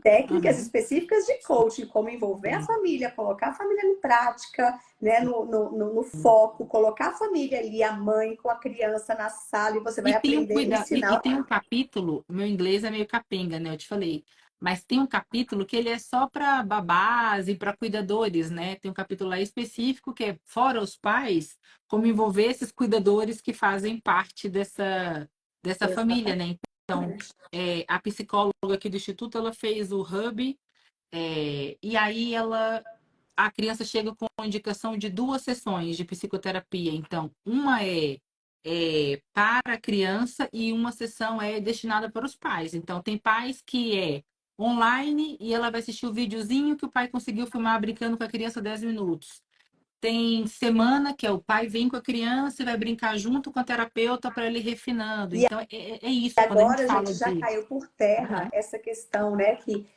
Speaker 2: técnicas
Speaker 1: aham.
Speaker 2: específicas de coaching, como envolver a
Speaker 1: Sim.
Speaker 2: família, colocar a família em prática, né, no foco, colocar a família ali, a mãe com a criança na sala, e você vai
Speaker 1: E tem um
Speaker 2: aprender a
Speaker 1: cuida e
Speaker 2: ensinar.
Speaker 1: tem um capítulo, meu inglês é meio capenga, né? Eu te falei. Mas tem um capítulo que ele é só para babás e para cuidadores, né? Tem um capítulo lá específico que é fora os pais, como envolver esses cuidadores que fazem parte dessa família, né? Então,
Speaker 2: Exatamente.
Speaker 1: a psicóloga aqui do Instituto, ela fez o hub, e aí a criança chega com indicação de 2 sessões de psicoterapia. Então, uma é para a criança e uma sessão é destinada para os pais. Então, tem pais que é online e ela vai assistir o videozinho que o pai conseguiu filmar brincando com a criança 10 minutos. Tem semana que o pai vem com a criança e vai brincar junto com a terapeuta para ele ir refinando.
Speaker 2: E
Speaker 1: Então, é isso, quando a gente
Speaker 2: agora, gente,
Speaker 1: fala
Speaker 2: já
Speaker 1: de.
Speaker 2: caiu por terra
Speaker 1: Aham,
Speaker 2: essa questão, né? Que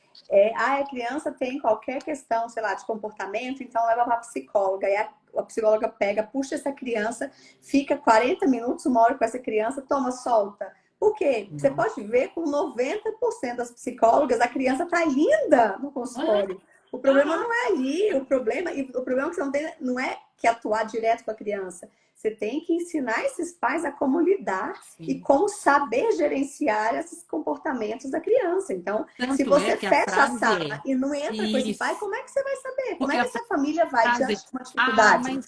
Speaker 2: a criança tem qualquer questão, sei lá, de comportamento, então leva para a psicóloga. E a psicóloga pega, puxa essa criança, fica 40 minutos, 1 hora com essa criança, toma, solta. Por quê? Você
Speaker 1: não.
Speaker 2: pode ver com 90% das psicólogas, a criança tá linda no
Speaker 1: Aham,
Speaker 2: consultório. O problema
Speaker 1: aham,
Speaker 2: não é ali, o problema é que você não tem, não é que atuar direto com a criança. Você tem que ensinar esses pais a como lidar e
Speaker 1: sim.
Speaker 2: como saber gerenciar esses comportamentos da criança. Então, se
Speaker 1: Tanto é
Speaker 2: você
Speaker 1: que a
Speaker 2: fecha a
Speaker 1: frase
Speaker 2: sala
Speaker 1: é
Speaker 2: e não entra com esse pai,
Speaker 1: isso.
Speaker 2: como é que você vai saber? Como
Speaker 1: Porque
Speaker 2: é que
Speaker 1: a
Speaker 2: essa família vai
Speaker 1: frase,
Speaker 2: diante de uma dificuldade?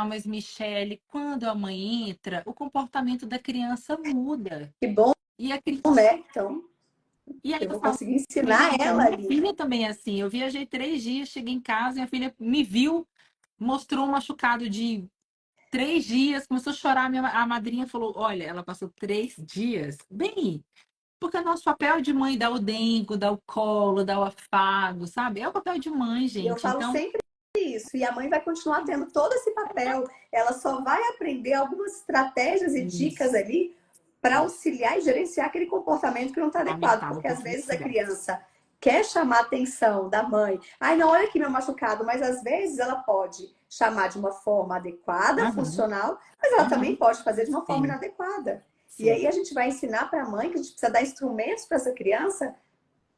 Speaker 1: mas Michele, quando a mãe entra, o comportamento da criança muda.
Speaker 2: Que bom,
Speaker 1: E, a, cri-
Speaker 2: né? Então,
Speaker 1: e aí
Speaker 2: eu
Speaker 1: eu
Speaker 2: vou
Speaker 1: falo,
Speaker 2: conseguir ensinar
Speaker 1: gente, a
Speaker 2: ela
Speaker 1: minha
Speaker 2: ali.
Speaker 1: filha também é assim. Eu viajei 3 dias, cheguei em casa, minha filha me viu, mostrou um machucado de 3 dias, começou a chorar. A madrinha falou: Olha, ela passou 3 dias. Bem, porque é nosso papel de mãe dar o dengo, dar o colo, dar o afago, sabe? É o papel de mãe,
Speaker 2: E eu
Speaker 1: gente.
Speaker 2: falo
Speaker 1: Então,
Speaker 2: sempre isso. E a mãe vai continuar tendo todo esse papel. Ela só vai aprender algumas estratégias e dicas
Speaker 1: isso,
Speaker 2: ali para
Speaker 1: isso.
Speaker 2: auxiliar e gerenciar aquele comportamento que não está adequado.
Speaker 1: Aumentar a
Speaker 2: Porque às vezes a
Speaker 1: oportunidade.
Speaker 2: criança quer chamar a atenção da mãe. Ai, não, olha aqui meu machucado. Mas às vezes ela pode chamar de uma forma adequada,
Speaker 1: Aham,
Speaker 2: funcional, mas ela também
Speaker 1: aham.
Speaker 2: pode fazer de uma forma
Speaker 1: Sim,
Speaker 2: inadequada. E
Speaker 1: sim.
Speaker 2: aí a gente vai ensinar para a mãe que a gente precisa dar instrumentos para essa criança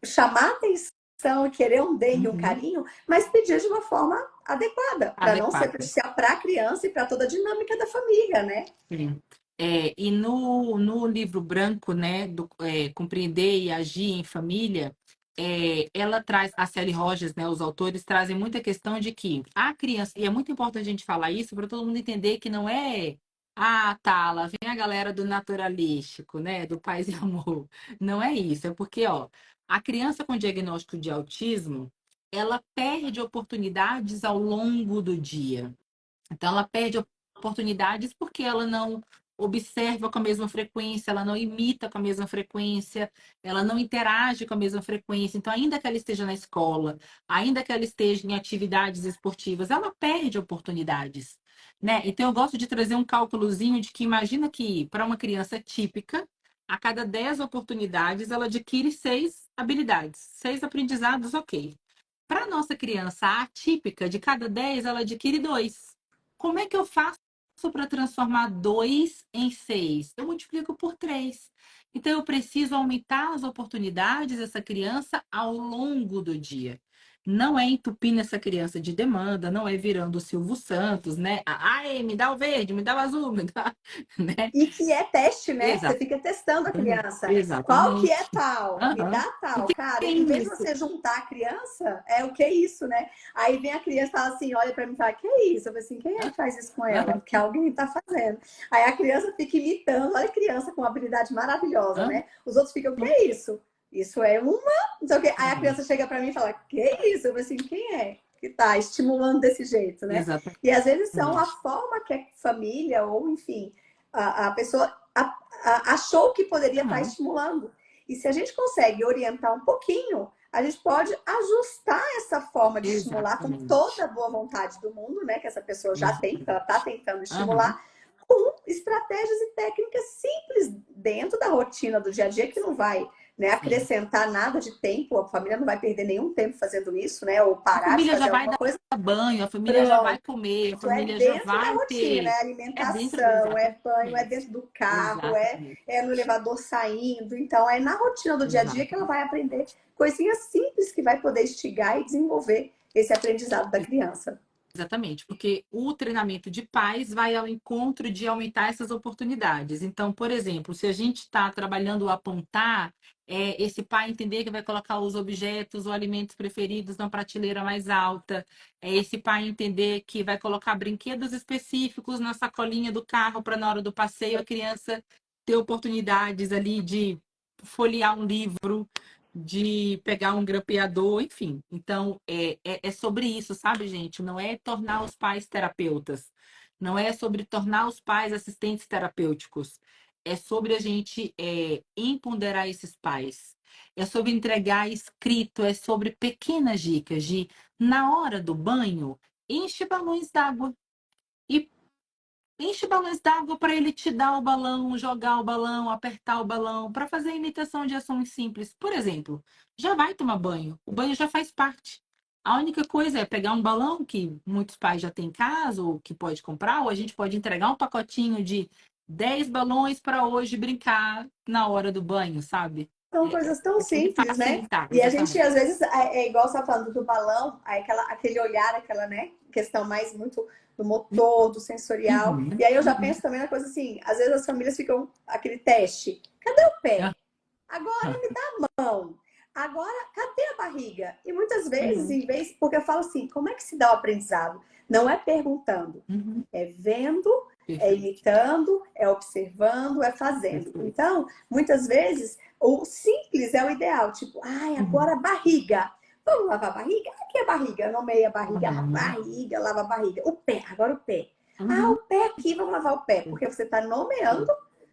Speaker 2: chamar atenção e querer um dengue, um
Speaker 1: Uhum.
Speaker 2: carinho, mas pedir de uma forma adequada, para não ser
Speaker 1: Adequada.
Speaker 2: prejudicial para a criança e para toda a dinâmica da família, né?
Speaker 1: Sim. E no livro branco, né, do Compreender e Agir em Família, ela traz, a Sally Rogers, né, os autores trazem muita questão de que a criança, e é muito importante a gente falar isso para todo mundo entender que não é, tá, lá vem a galera do naturalístico, né, do paz e amor. Não é isso, é porque, ó, a criança com diagnóstico de autismo, ela perde oportunidades ao longo do dia. Então, ela perde oportunidades porque ela não observa com a mesma frequência, ela não imita com a mesma frequência, ela não interage com a mesma frequência. Então, ainda que ela esteja na escola, ainda que ela esteja em atividades esportivas, ela perde oportunidades, né? Então, eu gosto de trazer um cálculozinho de que imagina que para uma criança típica, a cada 10 oportunidades, ela adquire 6 habilidades, 6 aprendizados, ok. Para a nossa criança atípica, de cada 10, ela adquire 2. Como é que eu faço para transformar 2 em 6? Eu multiplico por 3. Então, eu preciso aumentar as oportunidades dessa criança ao longo do dia. Não é entupindo essa criança de demanda, não é virando o Silvio Santos, né? Ai, me dá o verde, me dá o azul, me dá, né?
Speaker 2: E que é teste, né? Você
Speaker 1: Exatamente.
Speaker 2: fica testando a criança. Qual que é
Speaker 1: Exatamente.
Speaker 2: tal? Me
Speaker 1: Aham.
Speaker 2: dá
Speaker 1: O
Speaker 2: tal.
Speaker 1: que
Speaker 2: Cara,
Speaker 1: é
Speaker 2: em vez de
Speaker 1: isso?
Speaker 2: você juntar a criança, é o que é isso, né? Aí vem a criança e fala assim, olha pra mim e fala, que é isso? Eu falo assim, quem é que faz isso com ela?
Speaker 1: Aham.
Speaker 2: Porque alguém tá fazendo. Aí a criança fica imitando, olha a criança com uma habilidade maravilhosa,
Speaker 1: Aham.
Speaker 2: né? Os outros ficam, que é isso? Isso é uma... Não sei o quê. Aí a criança
Speaker 1: Exatamente.
Speaker 2: chega pra mim e fala, que é isso? Eu falo assim, quem é que tá estimulando desse jeito, né?
Speaker 1: Exatamente.
Speaker 2: E às vezes são a forma que a família, ou enfim, a pessoa achou que poderia estar
Speaker 1: Aham.
Speaker 2: estimulando. E se a gente consegue orientar um pouquinho, a gente pode ajustar essa forma de estimular com toda
Speaker 1: Exatamente.
Speaker 2: a boa vontade do mundo, né? Que essa pessoa já tem, que ela
Speaker 1: Exatamente.
Speaker 2: está tentando
Speaker 1: Aham.
Speaker 2: estimular, com estratégias e técnicas simples dentro da rotina do dia a dia, que não vai, né,
Speaker 1: Sim.
Speaker 2: acrescentar nada de tempo, a família não vai perder nenhum tempo fazendo isso, né? Ou
Speaker 1: A
Speaker 2: parar de
Speaker 1: família já
Speaker 2: fazer
Speaker 1: vai
Speaker 2: alguma
Speaker 1: dar
Speaker 2: coisa.
Speaker 1: banho, a família já vai
Speaker 2: Pronto.
Speaker 1: comer, a
Speaker 2: É
Speaker 1: família já
Speaker 2: dentro da
Speaker 1: vai
Speaker 2: rotina,
Speaker 1: ter.
Speaker 2: é
Speaker 1: É dentro,
Speaker 2: alimentação, é banho, é
Speaker 1: exatamente.
Speaker 2: dentro do carro,
Speaker 1: Exatamente.
Speaker 2: é no elevador saindo. Então, é na rotina do dia a dia que ela
Speaker 1: Exatamente.
Speaker 2: vai aprender coisinhas simples que vai poder instigar e desenvolver esse aprendizado da criança.
Speaker 1: Exatamente, porque o treinamento de pais vai ao encontro de aumentar essas oportunidades. Então, por exemplo, se a gente está trabalhando o apontar, esse pai entender que vai colocar os objetos ou alimentos preferidos na prateleira mais alta, esse pai entender que vai colocar brinquedos específicos na sacolinha do carro para na hora do passeio a criança ter oportunidades ali de folhear um livro, de pegar um grampeador, enfim. Então, é sobre isso, sabe, gente? Não é tornar os pais terapeutas, não é sobre tornar os pais assistentes terapêuticos, é sobre a gente empoderar esses pais, é sobre entregar escrito, é sobre pequenas dicas de, na hora do banho, enche balões d'água. E enche balões d'água para ele te dar o balão, jogar o balão, apertar o balão, para fazer imitação de ações simples. Por exemplo, já vai tomar banho. O banho já faz parte. A única coisa é pegar um balão que muitos pais já têm em casa, ou que pode comprar, ou a gente pode entregar um pacotinho de 10 balões para hoje brincar na hora do banho, sabe?
Speaker 2: São coisas tão
Speaker 1: É sobre
Speaker 2: simples, né?
Speaker 1: facilitar,
Speaker 2: E a gente,
Speaker 1: exatamente.
Speaker 2: às vezes, igual você tá falando do balão, aí aquele olhar, aquela, né, questão mais muito do motor, do sensorial.
Speaker 1: Uhum,
Speaker 2: E aí eu já
Speaker 1: uhum.
Speaker 2: penso também na coisa assim, às vezes as famílias ficam, aquele teste, cadê o pé? Agora me dá a mão. Agora, cadê a barriga? E muitas vezes,
Speaker 1: Uhum,
Speaker 2: em vez, porque eu falo assim, como é que se dá o aprendizado? Não é perguntando,
Speaker 1: uhum.
Speaker 2: é vendo, é
Speaker 1: Perfeito,
Speaker 2: imitando, é observando, é fazendo.
Speaker 1: perfeito.
Speaker 2: Então, muitas vezes, o simples é o ideal. Tipo, ai, agora
Speaker 1: Uhum,
Speaker 2: a barriga. Vamos lavar a barriga? Aqui é a barriga. Eu nomeei a
Speaker 1: uhum,
Speaker 2: barriga, lava a barriga. O pé, agora o pé. Ah, o
Speaker 1: uhum.
Speaker 2: pé aqui, vamos lavar o pé. Porque você está nomeando,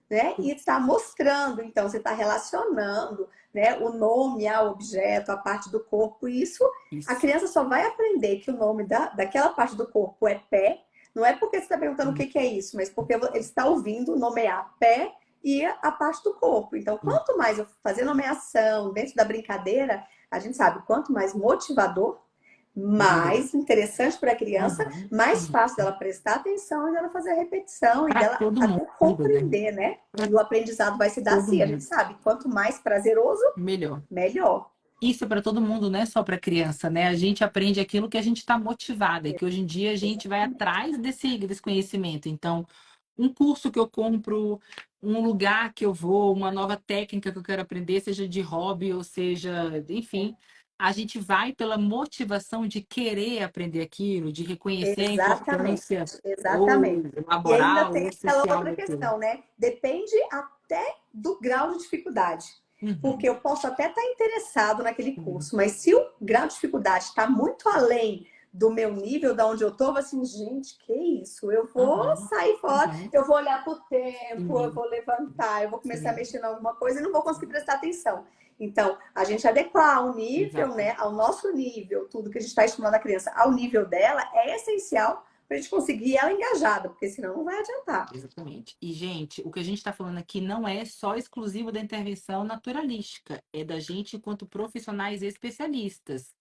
Speaker 2: né? E está mostrando, então, você está relacionando, né, o nome ao objeto, a parte do corpo. E isso, a
Speaker 1: Isso.
Speaker 2: criança só vai aprender que o nome daquela parte do corpo é pé. Não é porque você está perguntando o que que é isso, mas porque ele está ouvindo nomear pé e a parte do corpo. Então, quanto mais eu fazer nomeação dentro da brincadeira, a gente sabe, quanto mais motivador,
Speaker 1: Melhor.
Speaker 2: mais interessante para a criança,
Speaker 1: Uhum,
Speaker 2: mais
Speaker 1: uhum.
Speaker 2: fácil dela prestar atenção e dela fazer a repetição e
Speaker 1: Para
Speaker 2: dela
Speaker 1: todo
Speaker 2: até
Speaker 1: mundo, né?
Speaker 2: compreender, né?
Speaker 1: Para
Speaker 2: E o aprendizado vai se dar
Speaker 1: todo
Speaker 2: assim. A gente
Speaker 1: mundo.
Speaker 2: sabe, quanto mais prazeroso,
Speaker 1: Melhor.
Speaker 2: melhor.
Speaker 1: Isso é para todo mundo, não é só para criança, né? A gente aprende aquilo que a gente está motivada, e que hoje em dia a gente vai
Speaker 2: Exatamente.
Speaker 1: atrás desse conhecimento. Então, um curso que eu compro, um lugar que eu vou, uma nova técnica que eu quero aprender, seja de hobby ou seja, enfim, a gente vai pela motivação de querer aprender aquilo, de reconhecer a
Speaker 2: Exatamente,
Speaker 1: importância ou
Speaker 2: exatamente. E ainda
Speaker 1: laboral
Speaker 2: tem
Speaker 1: ou
Speaker 2: aquela
Speaker 1: social
Speaker 2: outra
Speaker 1: daquilo.
Speaker 2: questão, né? Depende até do grau de dificuldade. Porque
Speaker 1: Uhum.
Speaker 2: eu posso até estar interessado naquele
Speaker 1: Uhum.
Speaker 2: curso, mas se o grau de dificuldade está muito além do meu nível, da onde eu estou, eu vou assim, gente, que isso? Eu vou
Speaker 1: Uhum.
Speaker 2: sair fora,
Speaker 1: Uhum.
Speaker 2: eu vou olhar para o tempo, eu
Speaker 1: Sim,
Speaker 2: vou levantar, eu vou começar a
Speaker 1: sim,
Speaker 2: mexer em alguma coisa e não vou conseguir prestar atenção. Então, a gente adequar ao nível,
Speaker 1: exato.
Speaker 2: né, ao nosso nível, tudo que a gente está estimulando a criança ao nível dela, é essencial para a gente conseguir ela engajada, porque senão não vai adiantar.
Speaker 1: Exatamente. E, gente, o que a gente está falando aqui não é só exclusivo da intervenção naturalística, é da gente enquanto profissionais especialistas.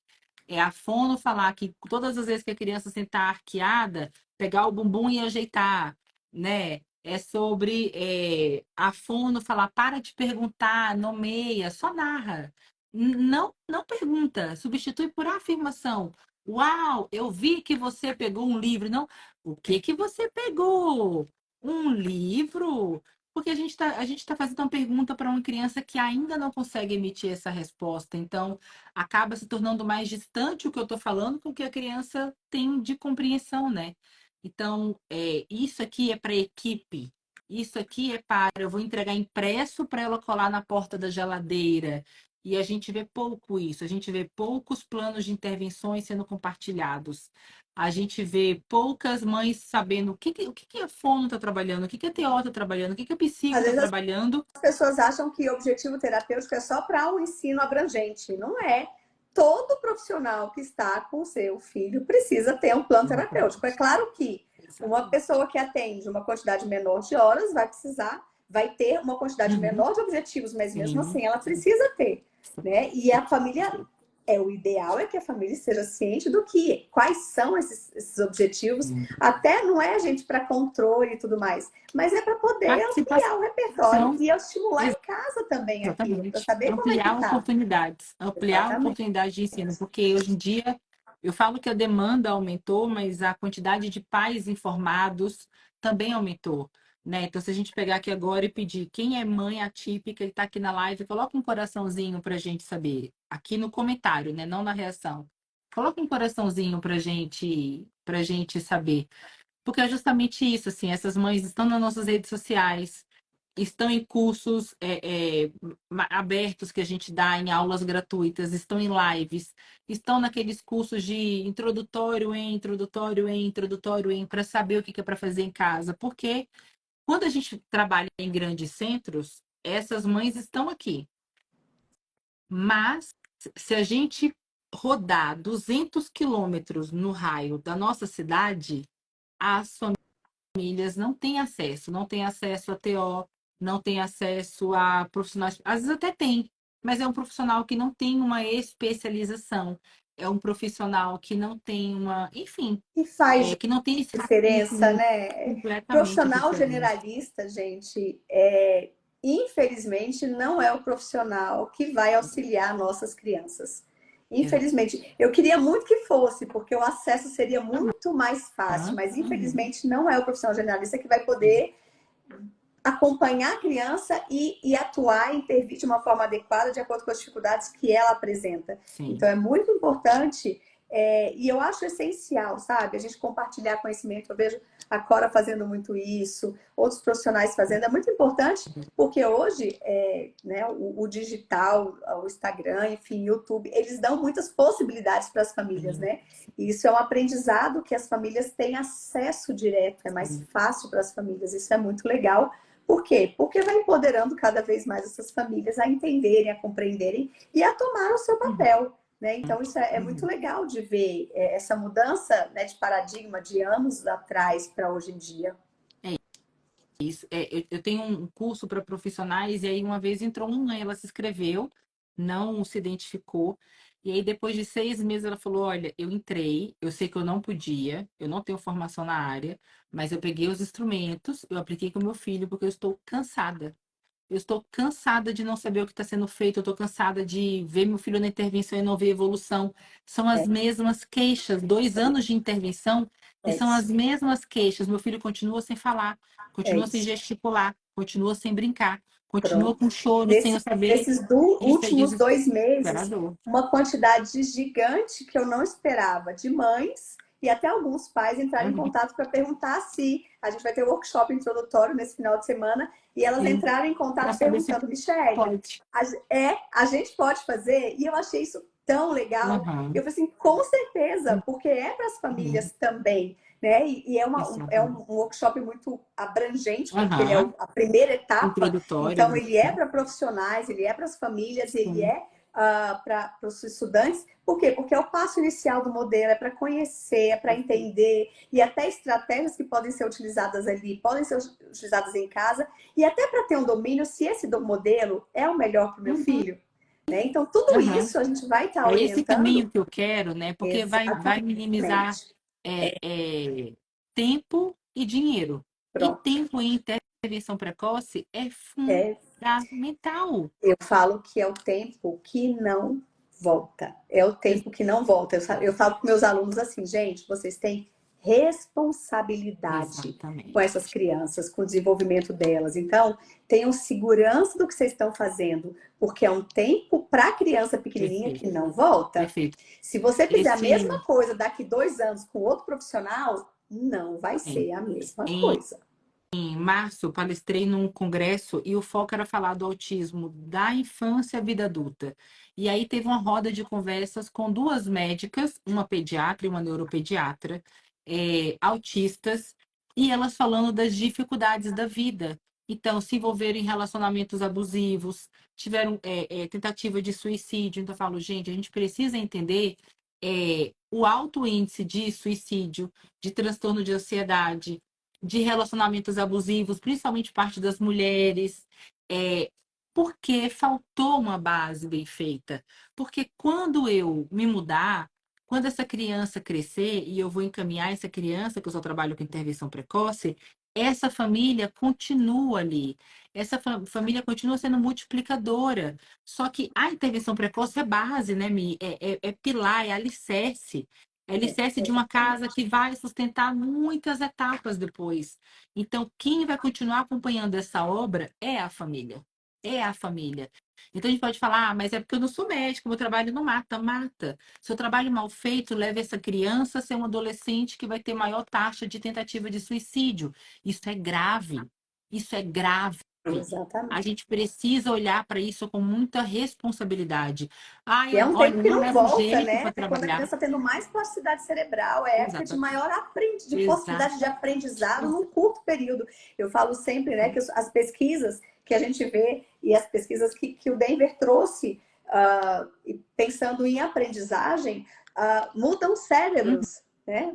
Speaker 1: É a fono falar que todas as vezes que a criança sentar arqueada, pegar o bumbum e ajeitar, né? É sobre a fono falar, para de perguntar, nomeia, só narra. Não pergunta, substitui por afirmação. Uau, eu vi que você pegou um livro. Não, o que que você pegou? Um livro? Porque a gente tá fazendo uma pergunta para uma criança que ainda não consegue emitir essa resposta. Então, acaba se tornando mais distante o que eu estou falando com o que a criança tem de compreensão, né? Então, isso aqui é para equipe. Isso aqui é para eu vou entregar impresso para ela colar na porta da geladeira. E a gente vê pouco isso, a gente vê poucos planos de intervenções sendo compartilhados. A gente vê poucas mães sabendo o que a fono está trabalhando, o que a TO está trabalhando, o que a psico
Speaker 2: Às
Speaker 1: está
Speaker 2: vezes
Speaker 1: trabalhando.
Speaker 2: as pessoas acham que o objetivo terapêutico é só para o ensino abrangente. Não é. Todo profissional que está com o seu filho precisa ter um plano terapêutico. É
Speaker 1: Exatamente.
Speaker 2: claro que uma
Speaker 1: Exatamente.
Speaker 2: pessoa que atende uma quantidade menor de horas vai ter uma quantidade
Speaker 1: Uhum.
Speaker 2: menor de objetivos, mas mesmo
Speaker 1: Sim,
Speaker 2: assim ela
Speaker 1: sim.
Speaker 2: precisa ter, né? E a família
Speaker 1: Perfeito.
Speaker 2: o ideal é que a família esteja ciente do que, quais são esses objetivos.
Speaker 1: Sim.
Speaker 2: Até não é, gente, para controle e tudo mais, mas é para poder ampliar o repertório
Speaker 1: Participação,
Speaker 2: e eu estimular em casa também aquilo, para
Speaker 1: exatamente.
Speaker 2: saber como é que
Speaker 1: Ampliar
Speaker 2: tá.
Speaker 1: oportunidades. Ampliar
Speaker 2: Exatamente.
Speaker 1: oportunidades de ensino. Porque hoje em dia Eu falo que a demanda aumentou, mas a quantidade de pais informados também aumentou, né? Então, se a gente pegar aqui agora e pedir quem é mãe atípica e está aqui na live, coloca um coraçãozinho para a gente saber, aqui no comentário, né? Não na reação. Coloca um coraçãozinho para gente saber. Porque é justamente isso, assim, essas mães estão nas nossas redes sociais, estão em cursos abertos que a gente dá em aulas gratuitas, estão em lives, estão naqueles cursos de introdutório em, para saber o que é para fazer em casa. Porque quando a gente trabalha em grandes centros, essas mães estão aqui. Mas se a gente rodar 200 quilômetros no raio da nossa cidade, as famílias não têm acesso a TO, não têm acesso a profissionais. Às vezes até tem, mas é um profissional que não tem uma especialização, é um profissional que não tem uma, enfim,
Speaker 2: E faz
Speaker 1: que não tem esse
Speaker 2: diferença,
Speaker 1: raciocínio
Speaker 2: né?
Speaker 1: completamente
Speaker 2: Profissional
Speaker 1: diferente.
Speaker 2: generalista, gente, infelizmente não é o profissional que vai auxiliar nossas crianças. Infelizmente, eu queria muito que fosse, porque o acesso seria muito mais fácil,
Speaker 1: Aham,
Speaker 2: mas
Speaker 1: uhum.
Speaker 2: infelizmente não é o profissional generalista que vai poder acompanhar a criança e atuar e intervir de uma forma adequada de acordo com as dificuldades que ela apresenta. Então,
Speaker 1: Sim.
Speaker 2: é muito importante e eu acho essencial, sabe? A gente compartilhar conhecimento. Eu vejo a Cora fazendo muito isso, outros profissionais fazendo. É muito importante porque hoje né, o digital, o Instagram, enfim, o YouTube, eles dão muitas possibilidades para as famílias,
Speaker 1: Sim,
Speaker 2: né? E isso é um aprendizado que as famílias têm acesso direto, é mais
Speaker 1: sim.
Speaker 2: fácil para as famílias. Isso é muito legal. Por quê? Porque vai empoderando cada vez mais essas famílias a entenderem, a compreenderem e a tomar o seu
Speaker 1: Uhum,
Speaker 2: papel. Né? Então, isso é muito
Speaker 1: uhum.
Speaker 2: legal de ver essa mudança, né, de paradigma de anos atrás para hoje em dia.
Speaker 1: Isso. Eu tenho um curso para profissionais, e aí uma vez entrou uma mãe, ela se inscreveu, não se identificou, e aí depois de 6 meses ela falou: Olha, eu entrei, eu sei que eu não podia, eu não tenho formação na área, mas eu peguei os instrumentos, eu apliquei com meu filho, porque eu estou cansada. Eu estou cansada de não saber o que está sendo feito, eu estou cansada de ver meu filho na intervenção e não ver evolução. São as
Speaker 2: É,
Speaker 1: mesmas queixas, 2 anos de intervenção, e
Speaker 2: é
Speaker 1: são as
Speaker 2: isso,
Speaker 1: mesmas queixas. Meu filho continua sem falar,
Speaker 2: é
Speaker 1: continua sem
Speaker 2: isso.
Speaker 1: gesticular, continua sem brincar, continua
Speaker 2: Pronto.
Speaker 1: com choro sem eu
Speaker 2: Nesse,
Speaker 1: saber.
Speaker 2: nesses
Speaker 1: Isso é
Speaker 2: últimos 2 meses,
Speaker 1: desesperador.
Speaker 2: uma quantidade gigante que eu não esperava de mães e até alguns pais entraram em
Speaker 1: Uhum.
Speaker 2: contato para perguntar se a gente vai ter um workshop introdutório nesse final de semana e elas entraram em
Speaker 1: Para
Speaker 2: contato
Speaker 1: saber se
Speaker 2: perguntando, Michelle,
Speaker 1: pode.
Speaker 2: a gente pode fazer? E eu achei isso tão legal. Eu
Speaker 1: Uhum.
Speaker 2: falei assim, com certeza, porque é para as
Speaker 1: Uhum.
Speaker 2: famílias também. Né? E é
Speaker 1: Exatamente.
Speaker 2: um workshop muito abrangente, porque ele é
Speaker 1: Uhum.
Speaker 2: a primeira etapa,
Speaker 1: Introdutório,
Speaker 2: então
Speaker 1: né?
Speaker 2: ele é para profissionais, ele é para as famílias, ele
Speaker 1: Sim.
Speaker 2: é para os estudantes. Por quê? Porque é o passo inicial do modelo, é para conhecer, é para
Speaker 1: Perfeito.
Speaker 2: entender, e até estratégias que podem ser utilizadas ali, podem ser utilizadas em casa, e até para ter um domínio se esse modelo é o melhor para o meu
Speaker 1: Uhum.
Speaker 2: filho. Né? Então, tudo
Speaker 1: Uhum.
Speaker 2: isso a gente vai estar
Speaker 1: É esse
Speaker 2: orientando
Speaker 1: caminho que eu quero, né? Porque vai minimizar
Speaker 2: exatamente.
Speaker 1: é, é, tempo e dinheiro. E
Speaker 2: Pronto.
Speaker 1: tempo em intervenção precoce é
Speaker 2: É,
Speaker 1: fundamental.
Speaker 2: eu falo que é o tempo que não volta. É o tempo que não volta. Eu falo para meus alunos assim, gente, vocês têm responsabilidade com essas
Speaker 1: Exatamente.
Speaker 2: crianças, com o desenvolvimento delas. Então, tenham segurança do que vocês estão fazendo, porque é um tempo para a criança pequenininha que
Speaker 1: Perfeito,
Speaker 2: não volta.
Speaker 1: perfeito.
Speaker 2: Se você fizer a mesma
Speaker 1: Esse
Speaker 2: coisa daqui 2 anos com outro profissional, não vai
Speaker 1: em,
Speaker 2: ser a mesma
Speaker 1: em
Speaker 2: coisa.
Speaker 1: em março, palestrei num congresso e o foco era falar do autismo da infância à vida adulta. E aí teve uma roda de conversas com duas médicas, uma pediatra e uma neuropediatra, autistas, e elas falando das dificuldades da vida. Então, se envolveram em relacionamentos abusivos, tiveram tentativa de suicídio. Então, eu falo, gente, a gente precisa entender o alto índice de suicídio, de transtorno de ansiedade, de relacionamentos abusivos, principalmente parte das mulheres, porque faltou uma base bem feita. Porque quando eu me mudar, quando essa criança crescer e eu vou encaminhar essa criança, que eu só trabalho com intervenção precoce, essa família continua ali. Essa família continua sendo multiplicadora. Só que a intervenção precoce é base, né, Mi? É pilar, é alicerce. É alicerce de uma casa que vai sustentar muitas etapas depois. Então, quem vai continuar acompanhando essa obra é a família. É a família. Então, a gente pode falar, mas é porque eu não sou médico, meu trabalho não mata. Mata. Seu trabalho mal feito leva essa criança a ser um adolescente que vai ter maior taxa de tentativa de suicídio. Isso é grave. Isso é grave. A
Speaker 2: Exatamente.
Speaker 1: gente precisa olhar para isso com muita responsabilidade. Ah,
Speaker 2: E é um
Speaker 1: olha,
Speaker 2: tempo
Speaker 1: eu
Speaker 2: que
Speaker 1: não
Speaker 2: não
Speaker 1: levo
Speaker 2: volta,
Speaker 1: jeito
Speaker 2: né?
Speaker 1: para
Speaker 2: É quando a
Speaker 1: trabalhar.
Speaker 2: criança está tendo mais plasticidade cerebral, é época de
Speaker 1: Exatamente.
Speaker 2: maior de
Speaker 1: Exato.
Speaker 2: possibilidade de aprendizado num curto período. Eu falo sempre, né, que as pesquisas que a gente vê e as pesquisas que o Denver trouxe, pensando em aprendizagem, mudam cérebros, né?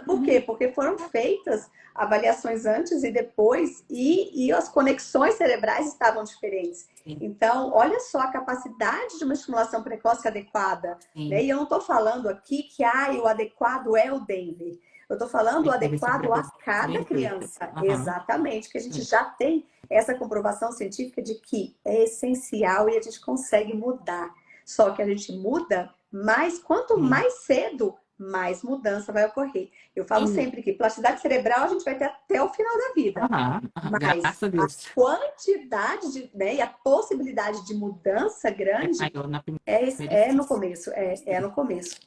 Speaker 2: Por quê? Porque foram feitas avaliações antes e depois e as conexões cerebrais estavam diferentes.
Speaker 1: Sim,
Speaker 2: Então, olha só a capacidade de uma estimulação precoce adequada, né?
Speaker 1: sim.
Speaker 2: E eu não estou falando aqui que o adequado é o Denver. Eu estou falando o
Speaker 1: Intervenção
Speaker 2: adequado a
Speaker 1: precoce
Speaker 2: cada
Speaker 1: bem feita.
Speaker 2: criança.
Speaker 1: Aham.
Speaker 2: Exatamente, que a gente
Speaker 1: Sim.
Speaker 2: já tem essa comprovação científica de que é essencial e a gente consegue mudar. Só que a gente muda mais, quanto
Speaker 1: Sim.
Speaker 2: mais cedo, mais mudança vai ocorrer. Eu falo
Speaker 1: E,
Speaker 2: sempre que plasticidade cerebral a gente vai ter até o final da vida.
Speaker 1: aham, aham,
Speaker 2: Mas
Speaker 1: graças a
Speaker 2: a
Speaker 1: Deus.
Speaker 2: quantidade né, e a possibilidade de mudança
Speaker 1: É
Speaker 2: grande
Speaker 1: maior na primeira
Speaker 2: é no
Speaker 1: infância.
Speaker 2: começo, é no começo.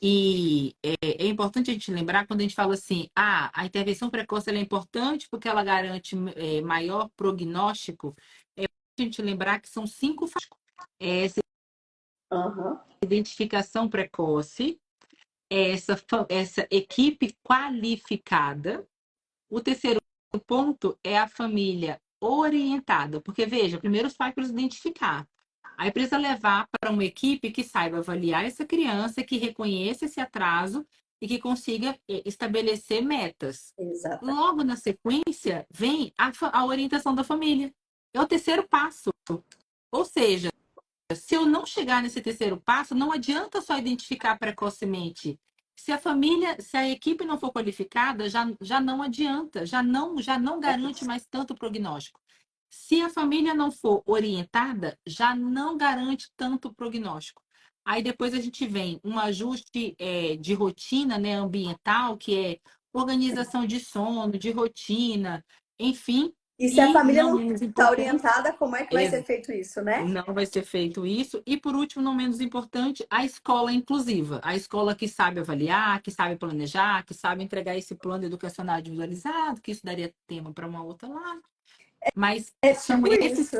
Speaker 1: E é importante a gente lembrar quando a gente fala assim, a intervenção precoce ela é importante porque ela garante maior prognóstico. É importante a gente lembrar que são 5 fatores. Essa
Speaker 2: Uhum.
Speaker 1: identificação precoce, essa equipe qualificada. O terceiro ponto é a família orientada, porque veja, primeiro os pais precisam identificar. Aí precisa levar para uma equipe que saiba avaliar essa criança, que reconheça esse atraso e que consiga estabelecer metas.
Speaker 2: Exatamente.
Speaker 1: Logo na sequência, vem a orientação da família. É o terceiro passo. Ou seja, se eu não chegar nesse terceiro passo, não adianta só identificar precocemente. Se a família, se a equipe não for qualificada, já não adianta, já não garante mais tanto prognóstico. Se a família não for orientada, já não garante tanto prognóstico. Aí depois a gente vem um ajuste de rotina, né, ambiental, que é organização de sono, de rotina, enfim,
Speaker 2: E se a
Speaker 1: e
Speaker 2: família
Speaker 1: não
Speaker 2: não
Speaker 1: menos
Speaker 2: está
Speaker 1: importante,
Speaker 2: orientada, como é que vai ser feito isso, né?
Speaker 1: não vai ser feito isso. E, por último, não menos importante, a escola inclusiva. A escola que sabe avaliar, que sabe planejar, que sabe entregar esse plano educacional individualizado, que isso daria tema para uma outra lá. Mas
Speaker 2: É tipo isso,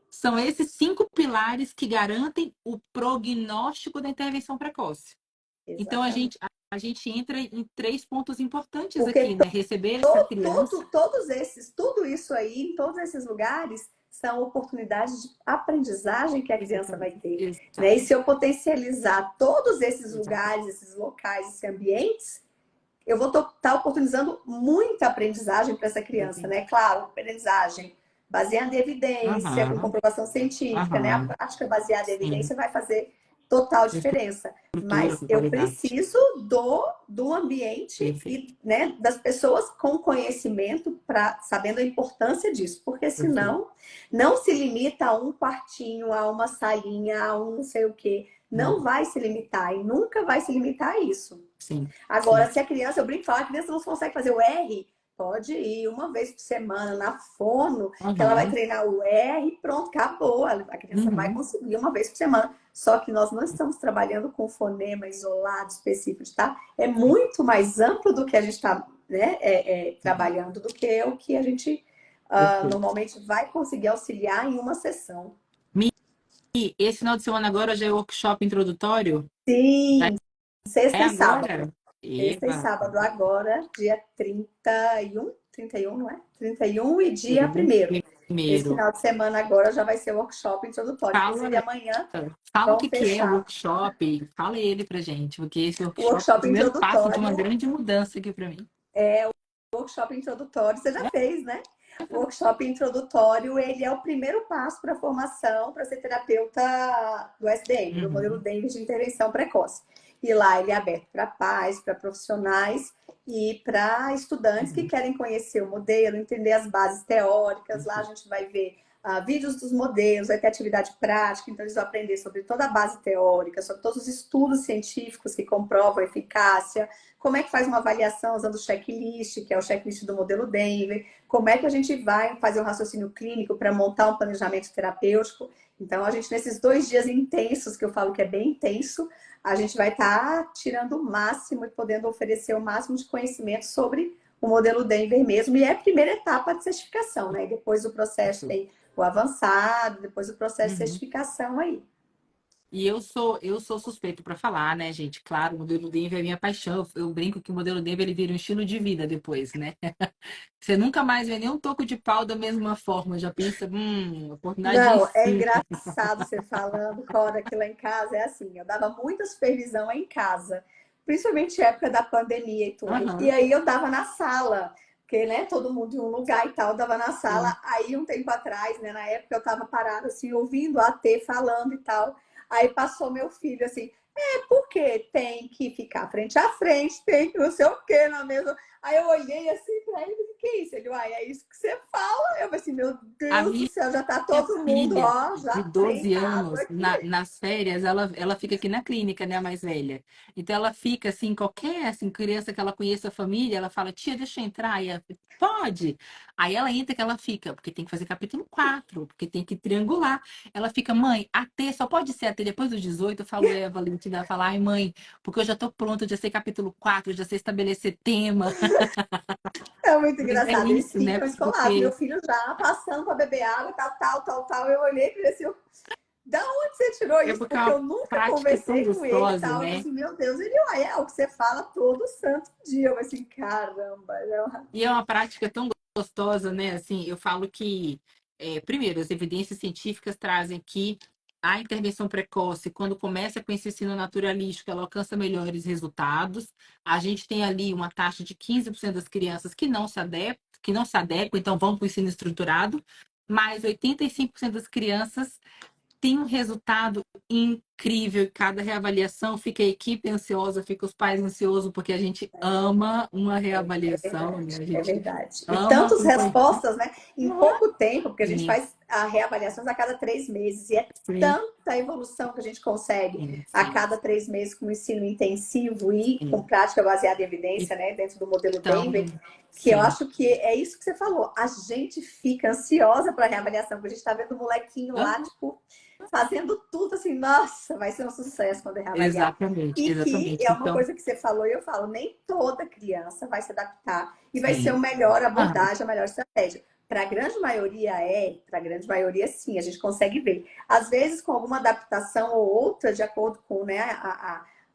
Speaker 1: são esses 5 pilares que garantem o prognóstico da intervenção precoce. Então,
Speaker 2: exatamente.
Speaker 1: a gente entra em 3 pontos importantes aqui,
Speaker 2: Porque
Speaker 1: né? Receber essa criança.
Speaker 2: tudo isso aí, em todos esses lugares, são oportunidades de aprendizagem que a criança vai
Speaker 1: Exatamente.
Speaker 2: ter. Né? E
Speaker 1: Exatamente.
Speaker 2: se eu potencializar todos esses lugares,
Speaker 1: Exatamente.
Speaker 2: esses locais, esses ambientes, eu vou estar oportunizando muita aprendizagem para essa criança, né? Claro, aprendizagem baseada em evidência, com
Speaker 1: Aham,
Speaker 2: comprovação científica, né? A
Speaker 1: aham.
Speaker 2: prática baseada em
Speaker 1: Sim.
Speaker 2: evidência vai fazer total diferença.
Speaker 1: Estrutura
Speaker 2: Mas
Speaker 1: com
Speaker 2: eu
Speaker 1: qualidade.
Speaker 2: preciso do ambiente
Speaker 1: Perfeito.
Speaker 2: e, né, das pessoas com conhecimento para sabendo a importância disso, porque
Speaker 1: Perfeito.
Speaker 2: senão não se limita a um quartinho, a uma salinha, a um não sei o quê. Não
Speaker 1: Não.
Speaker 2: vai se limitar e nunca vai se limitar a isso.
Speaker 1: Sim.
Speaker 2: Agora,
Speaker 1: Sim.
Speaker 2: se a criança, eu brinco, falar, a criança não consegue fazer o R, pode ir uma vez por semana na fono, que ela vai
Speaker 1: Aham.
Speaker 2: treinar o R e pronto, acabou. A criança vai
Speaker 1: Uhum.
Speaker 2: conseguir uma vez por semana. Só que nós não estamos trabalhando com fonema isolado, específico, tá? É
Speaker 1: Sim.
Speaker 2: muito mais amplo do que a gente está, né,
Speaker 1: Sim.
Speaker 2: trabalhando do que o que a gente
Speaker 1: Perfeito.
Speaker 2: normalmente vai conseguir auxiliar em uma sessão.
Speaker 1: E esse final de semana agora já é workshop introdutório? Já
Speaker 2: Sim,
Speaker 1: é
Speaker 2: sexta e sábado.
Speaker 1: agora?
Speaker 2: Sexta e
Speaker 1: Eba.
Speaker 2: sábado agora, dia 31, não é? 31 e dia 1º. Esse
Speaker 1: Primeiro.
Speaker 2: final de semana agora já vai ser o workshop introdutório. Inclusive,
Speaker 1: Fala,
Speaker 2: amanhã
Speaker 1: fala o
Speaker 2: vamos
Speaker 1: que é o
Speaker 2: fechar
Speaker 1: workshop. Fala ele pra gente, porque esse
Speaker 2: o
Speaker 1: workshop é o
Speaker 2: workshop
Speaker 1: primeiro passo de uma
Speaker 2: introdutório.
Speaker 1: grande mudança aqui para mim.
Speaker 2: O workshop introdutório você já
Speaker 1: É?
Speaker 2: fez, né? O workshop introdutório, ele é o primeiro passo para a formação para ser terapeuta do SDM, do modelo
Speaker 1: Uhum.
Speaker 2: Denver de intervenção precoce. E lá ele é aberto para pais, para profissionais e para estudantes que
Speaker 1: Uhum.
Speaker 2: querem conhecer o modelo, entender as bases teóricas. Lá a gente vai ver vídeos dos modelos, vai ter atividade prática, então eles vão aprender sobre toda a base teórica, sobre todos os estudos científicos que comprovam a eficácia, como é que faz uma avaliação usando o checklist, que é o checklist do modelo Denver, como é que a gente vai fazer um raciocínio clínico para montar um planejamento terapêutico. Então, a gente, nesses 2 dias intensos, que eu falo que é bem intenso, a gente vai estar tirando o máximo e podendo oferecer o máximo de conhecimento sobre o modelo Denver mesmo, e é a primeira etapa de certificação, né? E depois o processo
Speaker 1: Isso.
Speaker 2: tem o avançado, depois o processo de
Speaker 1: Uhum.
Speaker 2: certificação aí.
Speaker 1: E eu sou suspeito para falar, né, gente? Claro, o modelo Denver é minha paixão. Eu brinco que o modelo Denver ele vira um estilo de vida depois, né? Você nunca mais vê nenhum toco de pau da mesma forma. Já pensa,
Speaker 2: Não, é
Speaker 1: oportunidade.
Speaker 2: engraçado você falando, Cora, que lá em casa é assim, eu dava muita supervisão em casa, principalmente na época da pandemia e tudo. E
Speaker 1: Aham,
Speaker 2: aí eu dava na sala, porque, né, todo mundo em um lugar e tal, eu dava na
Speaker 1: sim.
Speaker 2: sala. Aí um tempo atrás, né, na época eu tava parada assim, ouvindo a T falando e tal. Aí passou meu filho assim, porque tem que ficar frente a frente, tem que não sei o que na mesa. Aí eu olhei assim pra ele e falei, que isso? Ele, uai, é isso que você fala? Eu falei assim, meu
Speaker 1: A
Speaker 2: Deus do
Speaker 1: minha
Speaker 2: céu, já tá
Speaker 1: Minha
Speaker 2: todo mundo,
Speaker 1: filha
Speaker 2: ó,
Speaker 1: de
Speaker 2: já
Speaker 1: 12
Speaker 2: treinado
Speaker 1: anos,
Speaker 2: aqui.
Speaker 1: nas férias, ela fica aqui na clínica, né, a mais velha. Então ela fica assim, qualquer assim, criança que ela conheça a família, ela fala, tia, deixa eu entrar. Pode. Aí ela entra que ela fica, porque tem que fazer capítulo 4 porque tem que triangular. Ela fica, mãe, a T só pode ser a T depois dos 18. Eu falo, Valentina, ela fala, ai, mãe, porque eu já tô pronta, eu já sei capítulo 4 eu já sei estabelecer tema.
Speaker 2: É muito
Speaker 1: Mas é
Speaker 2: engraçado, eles
Speaker 1: isso, né?
Speaker 2: ficam escolados. Meu
Speaker 1: Porque
Speaker 2: filho já passando para beber água, tal, tal, tal, tal. Eu olhei e falei assim, da onde você tirou
Speaker 1: é
Speaker 2: isso?
Speaker 1: porque é
Speaker 2: Porque
Speaker 1: uma
Speaker 2: eu nunca
Speaker 1: prática tão
Speaker 2: conversei com ele e
Speaker 1: gostosa,
Speaker 2: tal. Eu falei
Speaker 1: né?
Speaker 2: assim, meu Deus, ele, uai, é o que você fala todo santo dia. Eu falei assim, caramba.
Speaker 1: E é uma prática tão gostosa, né? Assim, eu falo que, primeiro, as evidências científicas trazem que a intervenção precoce, quando começa com esse ensino naturalístico, ela alcança melhores resultados. A gente tem ali uma taxa de 15% das crianças que não se adequam, então vão para o ensino estruturado, mas 85% das crianças tem um resultado incrível. Cada reavaliação fica a equipe ansiosa, fica os pais ansiosos, porque a gente ama uma
Speaker 2: É
Speaker 1: reavaliação, né?
Speaker 2: verdade,
Speaker 1: A
Speaker 2: é
Speaker 1: gente
Speaker 2: verdade. E
Speaker 1: ama
Speaker 2: tantas
Speaker 1: acompanhar.
Speaker 2: respostas, né? Em pouco tempo, porque a gente
Speaker 1: Sim,
Speaker 2: faz a reavaliações a cada 3 meses, e é
Speaker 1: sim,
Speaker 2: tanta evolução que a gente consegue
Speaker 1: sim,
Speaker 2: a
Speaker 1: sim,
Speaker 2: cada 3 meses com ensino intensivo e com
Speaker 1: sim.
Speaker 2: prática baseada em evidência, né? Dentro do modelo
Speaker 1: Então,
Speaker 2: Denver, que eu
Speaker 1: sim.
Speaker 2: acho que é isso que você falou. A gente fica ansiosa para a reavaliação, porque a gente está vendo o molequinho lá,
Speaker 1: Aham.
Speaker 2: tipo, fazendo tudo assim, nossa, vai ser um sucesso quando é reavaliar.
Speaker 1: Exatamente,
Speaker 2: E que
Speaker 1: exatamente.
Speaker 2: é uma
Speaker 1: Então,
Speaker 2: coisa que você falou e eu falo, nem toda criança vai se adaptar e vai ser
Speaker 1: sim.
Speaker 2: o melhor
Speaker 1: Ah,
Speaker 2: abordagem, a melhor estratégia. Para a grande maioria para a grande maioria sim, a gente consegue ver. Às vezes com alguma adaptação ou outra, de acordo com, né,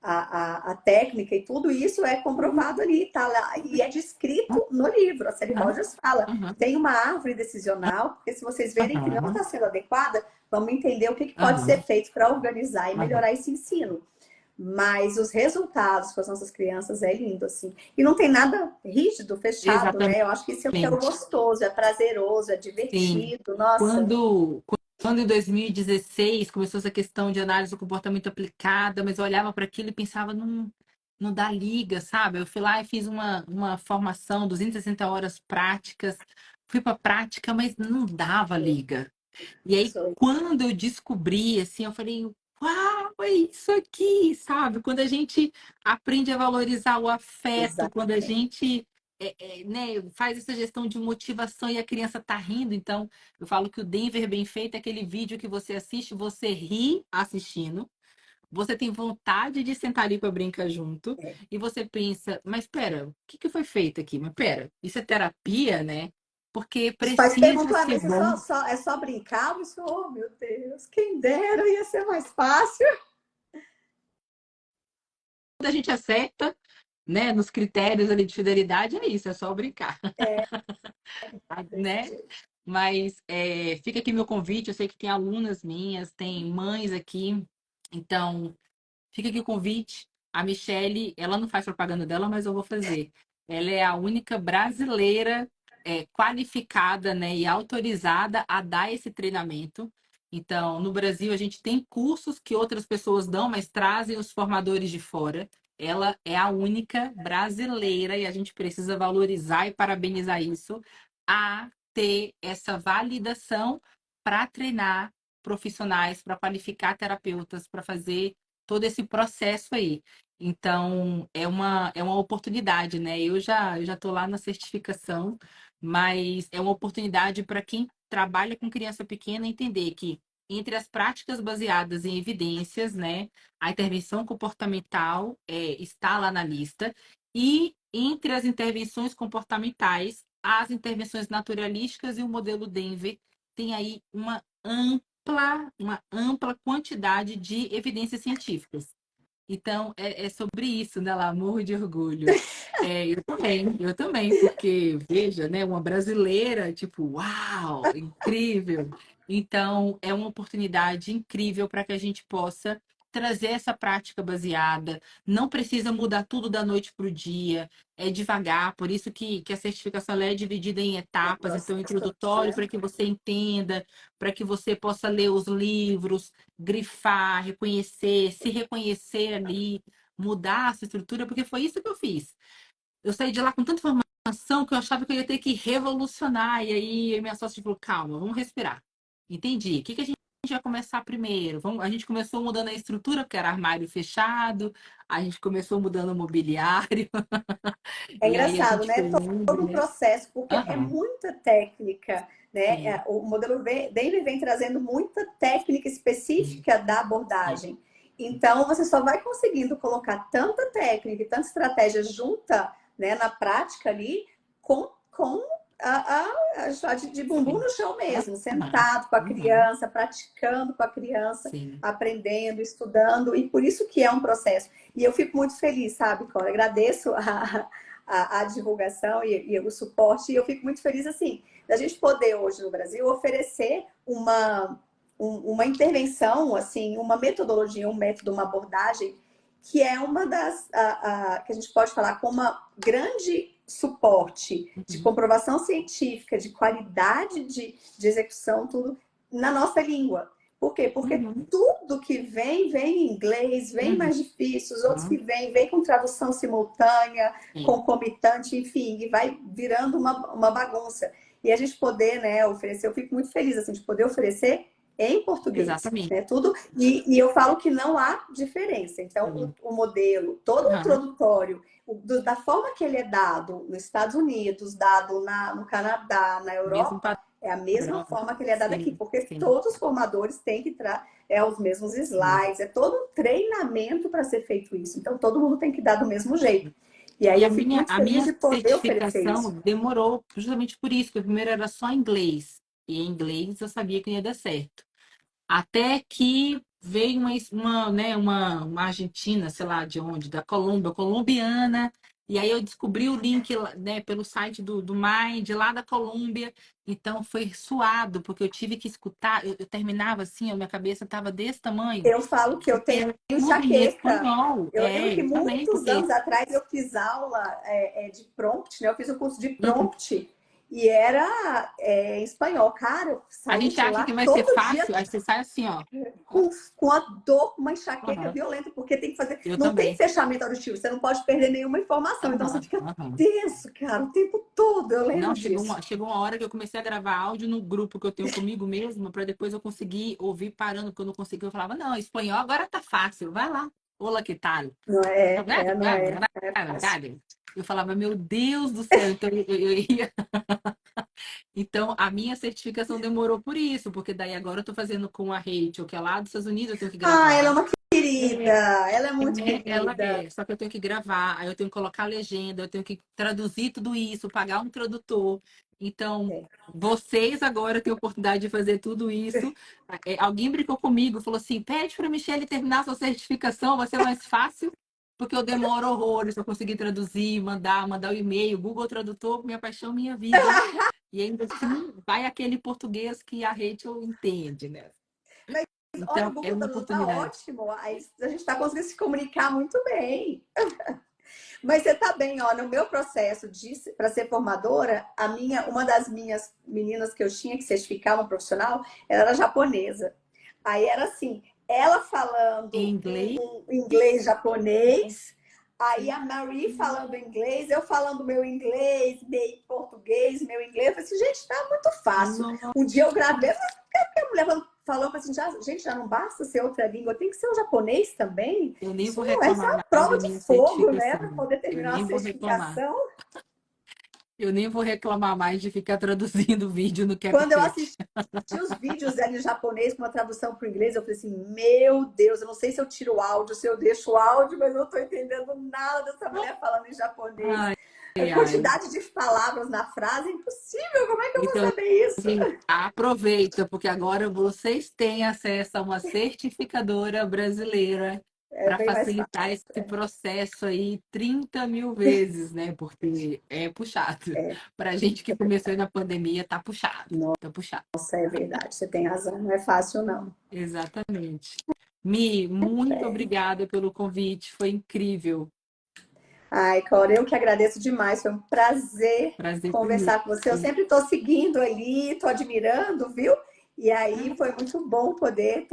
Speaker 2: a técnica e tudo isso é comprovado ali, tá lá, e é descrito no livro. A Sally
Speaker 1: aham,
Speaker 2: Rogers fala,
Speaker 1: aham,
Speaker 2: tem uma árvore decisional, porque se vocês verem que não
Speaker 1: aham,
Speaker 2: está sendo adequada, vamos entender o que pode ser
Speaker 1: aham,
Speaker 2: feito para organizar e
Speaker 1: aham.
Speaker 2: melhorar esse ensino. Mas os resultados com as nossas crianças é lindo, assim. E não tem nada rígido, fechado,
Speaker 1: Exatamente.
Speaker 2: né? Eu acho que isso é o que é o gostoso, é prazeroso, é
Speaker 1: Sim.
Speaker 2: divertido. Nossa,
Speaker 1: Quando em 2016 começou essa questão de análise do comportamento aplicada, mas eu olhava para aquilo e pensava, não, não dá liga, sabe? Eu fui lá e fiz uma formação, 260 horas práticas, fui para prática, mas não dava liga. E aí,
Speaker 2: isso,
Speaker 1: quando eu descobri, assim, eu falei, uau, é isso aqui, sabe? Quando a gente aprende a valorizar o afeto, quando a
Speaker 2: exatamente.
Speaker 1: gente né, faz essa gestão de motivação e a criança tá rindo, então eu falo que o Denver bem feito é aquele vídeo que você assiste, você ri assistindo, você tem vontade de sentar ali para brincar junto,
Speaker 2: É.
Speaker 1: e você pensa, mas espera, o que que foi feito aqui? Mas espera, isso é terapia, né? Porque
Speaker 2: Os pais
Speaker 1: precisa
Speaker 2: perguntam, ah,
Speaker 1: ser
Speaker 2: mas
Speaker 1: bom.
Speaker 2: é só brincar? Eu disse, oh, meu Deus, quem dera, ia ser mais fácil.
Speaker 1: Quando a gente acerta, né, nos critérios ali de fidelidade, é isso, é só brincar,
Speaker 2: Desse
Speaker 1: né?
Speaker 2: jeito.
Speaker 1: Mas fica aqui meu convite, eu sei que tem alunas minhas, tem mães aqui, então fica aqui o convite. A Michele, ela não faz propaganda dela, mas eu vou fazer. Ela é a única brasileira qualificada, né, e autorizada a dar esse treinamento. Então, no Brasil, a gente tem cursos que outras pessoas dão, mas trazem os formadores de fora. Ela é a única brasileira, e a gente precisa valorizar e parabenizar isso, a ter essa validação para treinar profissionais, para qualificar terapeutas, para fazer todo esse processo aí. Então, é uma oportunidade, né? Eu já estou lá na certificação, mas é uma oportunidade para quem trabalha com criança pequena entender que entre as práticas baseadas em evidências, né, a intervenção comportamental está lá na lista, e entre as intervenções comportamentais, as intervenções naturalísticas e o modelo Denver tem aí uma ampla quantidade de evidências científicas. Então, é sobre isso, né, lá, morro de orgulho. Eu também, porque, veja, né, uma brasileira, tipo, uau, incrível. Então, é uma oportunidade incrível para que a gente possa trazer essa prática baseada. Não precisa mudar tudo da noite para o dia, é devagar, por isso que a certificação ela é dividida em
Speaker 2: O
Speaker 1: etapas, então,
Speaker 2: processo,
Speaker 1: introdutório,
Speaker 2: né?
Speaker 1: para que você entenda, para que você possa ler os livros, grifar, reconhecer, se reconhecer ali, mudar essa estrutura, porque foi isso que eu fiz. Eu saí de lá com tanta informação que eu achava que eu ia ter que revolucionar, e aí minha sócia falou, calma, vamos respirar. Entendi. O que a gente vai começar primeiro? A gente começou mudando a estrutura, porque era armário fechado, a gente começou mudando o mobiliário,
Speaker 2: É
Speaker 1: e aí a
Speaker 2: engraçado,
Speaker 1: gente
Speaker 2: né?
Speaker 1: foi indo,
Speaker 2: Todo um
Speaker 1: né?
Speaker 2: processo, porque é
Speaker 1: Aham,
Speaker 2: muita técnica, né?
Speaker 1: sim,
Speaker 2: O modelo Daily vem trazendo muita técnica
Speaker 1: sim,
Speaker 2: específica da
Speaker 1: sim.
Speaker 2: abordagem. Então, você só vai conseguindo colocar tanta técnica e tanta estratégia junta, né, na prática ali, com a de bumbum
Speaker 1: Sim.
Speaker 2: no chão mesmo,
Speaker 1: Aham,
Speaker 2: sentado com a
Speaker 1: aham,
Speaker 2: criança, praticando com a criança,
Speaker 1: sim.
Speaker 2: aprendendo, estudando, e por isso que é um processo. E eu fico muito feliz, sabe, Cora? Agradeço a divulgação e o suporte. E eu fico muito feliz, assim, da gente poder hoje no Brasil oferecer uma intervenção, assim, uma metodologia, um método, uma abordagem que é uma das que a gente pode falar como uma grande suporte de
Speaker 1: Uhum,
Speaker 2: comprovação científica, de qualidade de execução, tudo na nossa língua. Por quê? Porque
Speaker 1: uhum,
Speaker 2: tudo que vem em inglês, vem
Speaker 1: uhum,
Speaker 2: mais difícil, os outros que vem com tradução simultânea,
Speaker 1: sim.
Speaker 2: concomitante, enfim, e vai virando uma bagunça. E a gente poder, né, oferecer, eu fico muito feliz assim, de poder oferecer em português,
Speaker 1: Exatamente.
Speaker 2: né, tudo, e eu falo que não há diferença. Então,
Speaker 1: Sim.
Speaker 2: o modelo, todo o
Speaker 1: Aham.
Speaker 2: introdutório, da forma que ele é dado nos Estados Unidos, dado no Canadá, na
Speaker 1: Mesmo
Speaker 2: Europa, é a mesma
Speaker 1: padrão.
Speaker 2: forma que ele é dado aqui,
Speaker 1: Sim,
Speaker 2: porque
Speaker 1: sim,
Speaker 2: todos os formadores têm que os mesmos
Speaker 1: sim.
Speaker 2: slides, é todo um treinamento para ser feito isso. Então, todo mundo tem que dar do mesmo jeito. E aí
Speaker 1: E
Speaker 2: eu fico muito
Speaker 1: a
Speaker 2: feliz
Speaker 1: minha
Speaker 2: de poder oferecer isso.
Speaker 1: certificação demorou justamente por isso, porque primeiro era só inglês. E em inglês eu sabia que não ia dar certo. Até que veio uma argentina, sei lá de onde, da Colômbia, colombiana, e aí eu descobri o link, né, pelo site do Mind, lá da Colômbia. Então foi suado, porque eu tive que escutar, eu terminava assim, a minha cabeça estava desse tamanho,
Speaker 2: Eu falo que eu
Speaker 1: porque
Speaker 2: tenho
Speaker 1: era tudo em
Speaker 2: enxaqueca.
Speaker 1: espanhol.
Speaker 2: Eu lembro que
Speaker 1: Eu também,
Speaker 2: muitos
Speaker 1: porque
Speaker 2: anos atrás eu fiz aula de prompt, né? Eu fiz o curso de prompt e era em espanhol. Cara, eu
Speaker 1: a
Speaker 2: saía
Speaker 1: gente
Speaker 2: de
Speaker 1: acha
Speaker 2: lá
Speaker 1: que vai ser
Speaker 2: todo dia
Speaker 1: fácil, aí você sai assim, ó.
Speaker 2: com a dor, uma enxaqueca
Speaker 1: Aham.
Speaker 2: violenta, porque tem que fazer.
Speaker 1: Eu
Speaker 2: Não tem
Speaker 1: também.
Speaker 2: fechamento auditivo, você não pode perder nenhuma informação. Então você
Speaker 1: Aham,
Speaker 2: fica
Speaker 1: aham.
Speaker 2: tenso, cara, o tempo todo. Eu
Speaker 1: Não,
Speaker 2: lembro
Speaker 1: chegou
Speaker 2: disso.
Speaker 1: uma, chegou uma hora que eu comecei a gravar áudio no grupo que eu tenho comigo mesma, para depois eu conseguir ouvir parando, porque eu não conseguia. Eu falava, não, espanhol agora tá fácil, vai lá. Olá, que tal?
Speaker 2: Não é fácil.
Speaker 1: Eu falava, meu Deus do céu, então eu ia. Então, a minha certificação demorou por isso, porque daí agora eu tô fazendo com a Rachel, que é lá dos Estados Unidos, eu tenho que
Speaker 2: Ah, ela é
Speaker 1: gravar.
Speaker 2: uma querida, ela é muito
Speaker 1: Ela
Speaker 2: querida.
Speaker 1: é, só que eu tenho que gravar, aí eu tenho que colocar a legenda, eu tenho que traduzir tudo isso, pagar um tradutor. Então,
Speaker 2: É.
Speaker 1: vocês agora têm a oportunidade de fazer tudo isso. Alguém brincou comigo, falou assim: pede para a Michelle terminar sua certificação, vai ser mais fácil, porque eu demoro horrores para conseguir traduzir, mandar o e-mail, Google Tradutor, minha paixão, minha vida. E ainda assim, vai aquele português que a Rachel entende, né?
Speaker 2: Olha, o
Speaker 1: Então, é
Speaker 2: Google
Speaker 1: uma
Speaker 2: Tradutor tá
Speaker 1: oportunidade.
Speaker 2: ótimo. Aí a gente está conseguindo se comunicar muito bem. Mas você tá bem, ó, no meu processo para ser formadora, uma das minhas meninas que eu tinha que certificar uma profissional, ela era japonesa. Aí era assim, ela
Speaker 1: Em
Speaker 2: falando
Speaker 1: inglês.
Speaker 2: um inglês japonês, aí a Marie falando inglês, eu falando meu inglês, meio português, meu inglês. Eu falei assim, gente, tá muito fácil.
Speaker 1: Nossa,
Speaker 2: Um dia eu gravei, porque a mulher falou assim, gente, já não basta ser outra língua, tem que ser o japonês também.
Speaker 1: eu nem
Speaker 2: Isso
Speaker 1: vou
Speaker 2: não é, isso é
Speaker 1: reclamar
Speaker 2: uma
Speaker 1: mais da
Speaker 2: prova de
Speaker 1: minha
Speaker 2: fogo, né? Para
Speaker 1: certificação.
Speaker 2: poder
Speaker 1: Eu
Speaker 2: terminar
Speaker 1: nem
Speaker 2: uma
Speaker 1: vou reclamar.
Speaker 2: certificação.
Speaker 1: Eu nem vou reclamar mais de ficar traduzindo vídeo no
Speaker 2: Quando eu
Speaker 1: CapCut.
Speaker 2: assisti os vídeos dela em japonês com uma tradução para o inglês, eu falei assim, meu Deus, eu não sei se eu tiro o áudio, se eu deixo o áudio, mas eu não estou entendendo nada dessa mulher falando em japonês.
Speaker 1: Ai,
Speaker 2: A
Speaker 1: ai, ai.
Speaker 2: quantidade de palavras na frase é impossível, como é que eu vou
Speaker 1: Então,
Speaker 2: saber isso?
Speaker 1: gente, aproveita, porque agora vocês têm acesso a uma certificadora brasileira
Speaker 2: É
Speaker 1: para
Speaker 2: bem mais
Speaker 1: facilitar esse
Speaker 2: fácil.
Speaker 1: processo aí 30 mil vezes, né? Porque é puxado.
Speaker 2: É,
Speaker 1: Para a gente que começou aí na pandemia, tá puxado. Tá puxado.
Speaker 2: nossa, é verdade, você tem razão, não é fácil não.
Speaker 1: Exatamente. Mi, muito
Speaker 2: É.
Speaker 1: obrigada pelo convite, foi incrível.
Speaker 2: Ai, Cora, eu que agradeço demais. Foi um prazer
Speaker 1: Prazer foi meu.
Speaker 2: conversar com você. Eu sempre estou seguindo ali, estou admirando, viu? E aí foi muito bom poder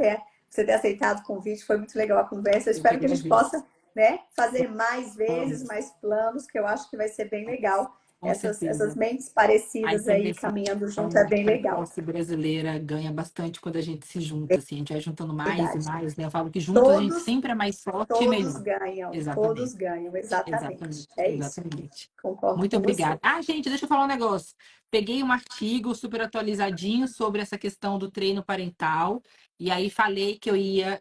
Speaker 2: você ter aceitado o convite. Foi muito legal a conversa. Eu
Speaker 1: Eu que
Speaker 2: espero que a gente
Speaker 1: agradeço.
Speaker 2: possa, né, fazer mais vezes,
Speaker 1: Vamos,
Speaker 2: mais planos, que eu acho que vai ser bem legal.
Speaker 1: com
Speaker 2: Essas
Speaker 1: certeza.
Speaker 2: mentes
Speaker 1: A
Speaker 2: parecidas aí
Speaker 1: intervenção
Speaker 2: caminhando junto é bem legal.
Speaker 1: precoce brasileira ganha bastante quando a gente se junta, assim, a gente vai juntando mais e
Speaker 2: Verdade.
Speaker 1: mais, né? Eu falo que juntos a gente
Speaker 2: Todos,
Speaker 1: sempre é mais forte e
Speaker 2: todos
Speaker 1: melhor.
Speaker 2: ganham.
Speaker 1: Exatamente,
Speaker 2: Todos ganham, exatamente.
Speaker 1: exatamente,
Speaker 2: É isso.
Speaker 1: exatamente.
Speaker 2: Concordo
Speaker 1: Muito
Speaker 2: com você.
Speaker 1: obrigada. Ah, gente, deixa eu falar um negócio. Peguei um artigo super atualizadinho sobre essa questão do treino parental, e aí falei que eu ia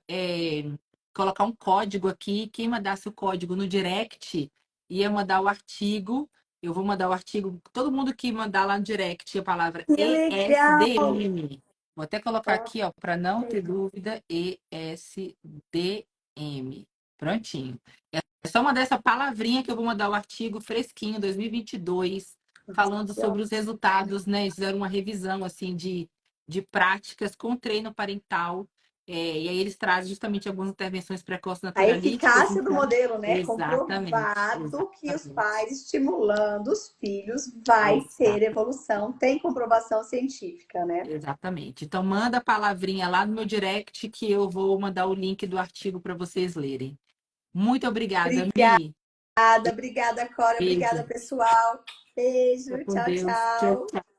Speaker 1: colocar um código aqui. Quem mandasse o código no direct ia mandar o artigo. Eu vou mandar o artigo. Todo mundo que mandar lá no direct a palavra
Speaker 2: Que legal!
Speaker 1: ESDM. Vou até colocar
Speaker 2: Ó,
Speaker 1: aqui, ó, para não ter dúvida, ESDM. Prontinho. É só mandar essa palavrinha que eu vou mandar o artigo fresquinho, 2022, falando
Speaker 2: que
Speaker 1: sobre os
Speaker 2: ótimo.
Speaker 1: resultados, né? Eles fizeram uma revisão, assim, de práticas com treino parental. E aí eles trazem justamente algumas intervenções precoces
Speaker 2: A
Speaker 1: naturalísticas.
Speaker 2: eficácia do
Speaker 1: Então,
Speaker 2: modelo, né?
Speaker 1: exatamente,
Speaker 2: Comprovado que os
Speaker 1: exatamente.
Speaker 2: pais estimulando os filhos vai ter
Speaker 1: Exato,
Speaker 2: evolução, tem comprovação científica, né?
Speaker 1: exatamente. Então, manda a palavrinha lá no meu direct que eu vou mandar o link do artigo para vocês lerem. Muito obrigada, Mi.
Speaker 2: Obrigada, obrigada, Cora, obrigada,
Speaker 1: Beijo.
Speaker 2: pessoal.
Speaker 1: Fica
Speaker 2: Beijo,
Speaker 1: com
Speaker 2: tchau,
Speaker 1: Deus. Tchau,
Speaker 2: tchau.
Speaker 1: tchau.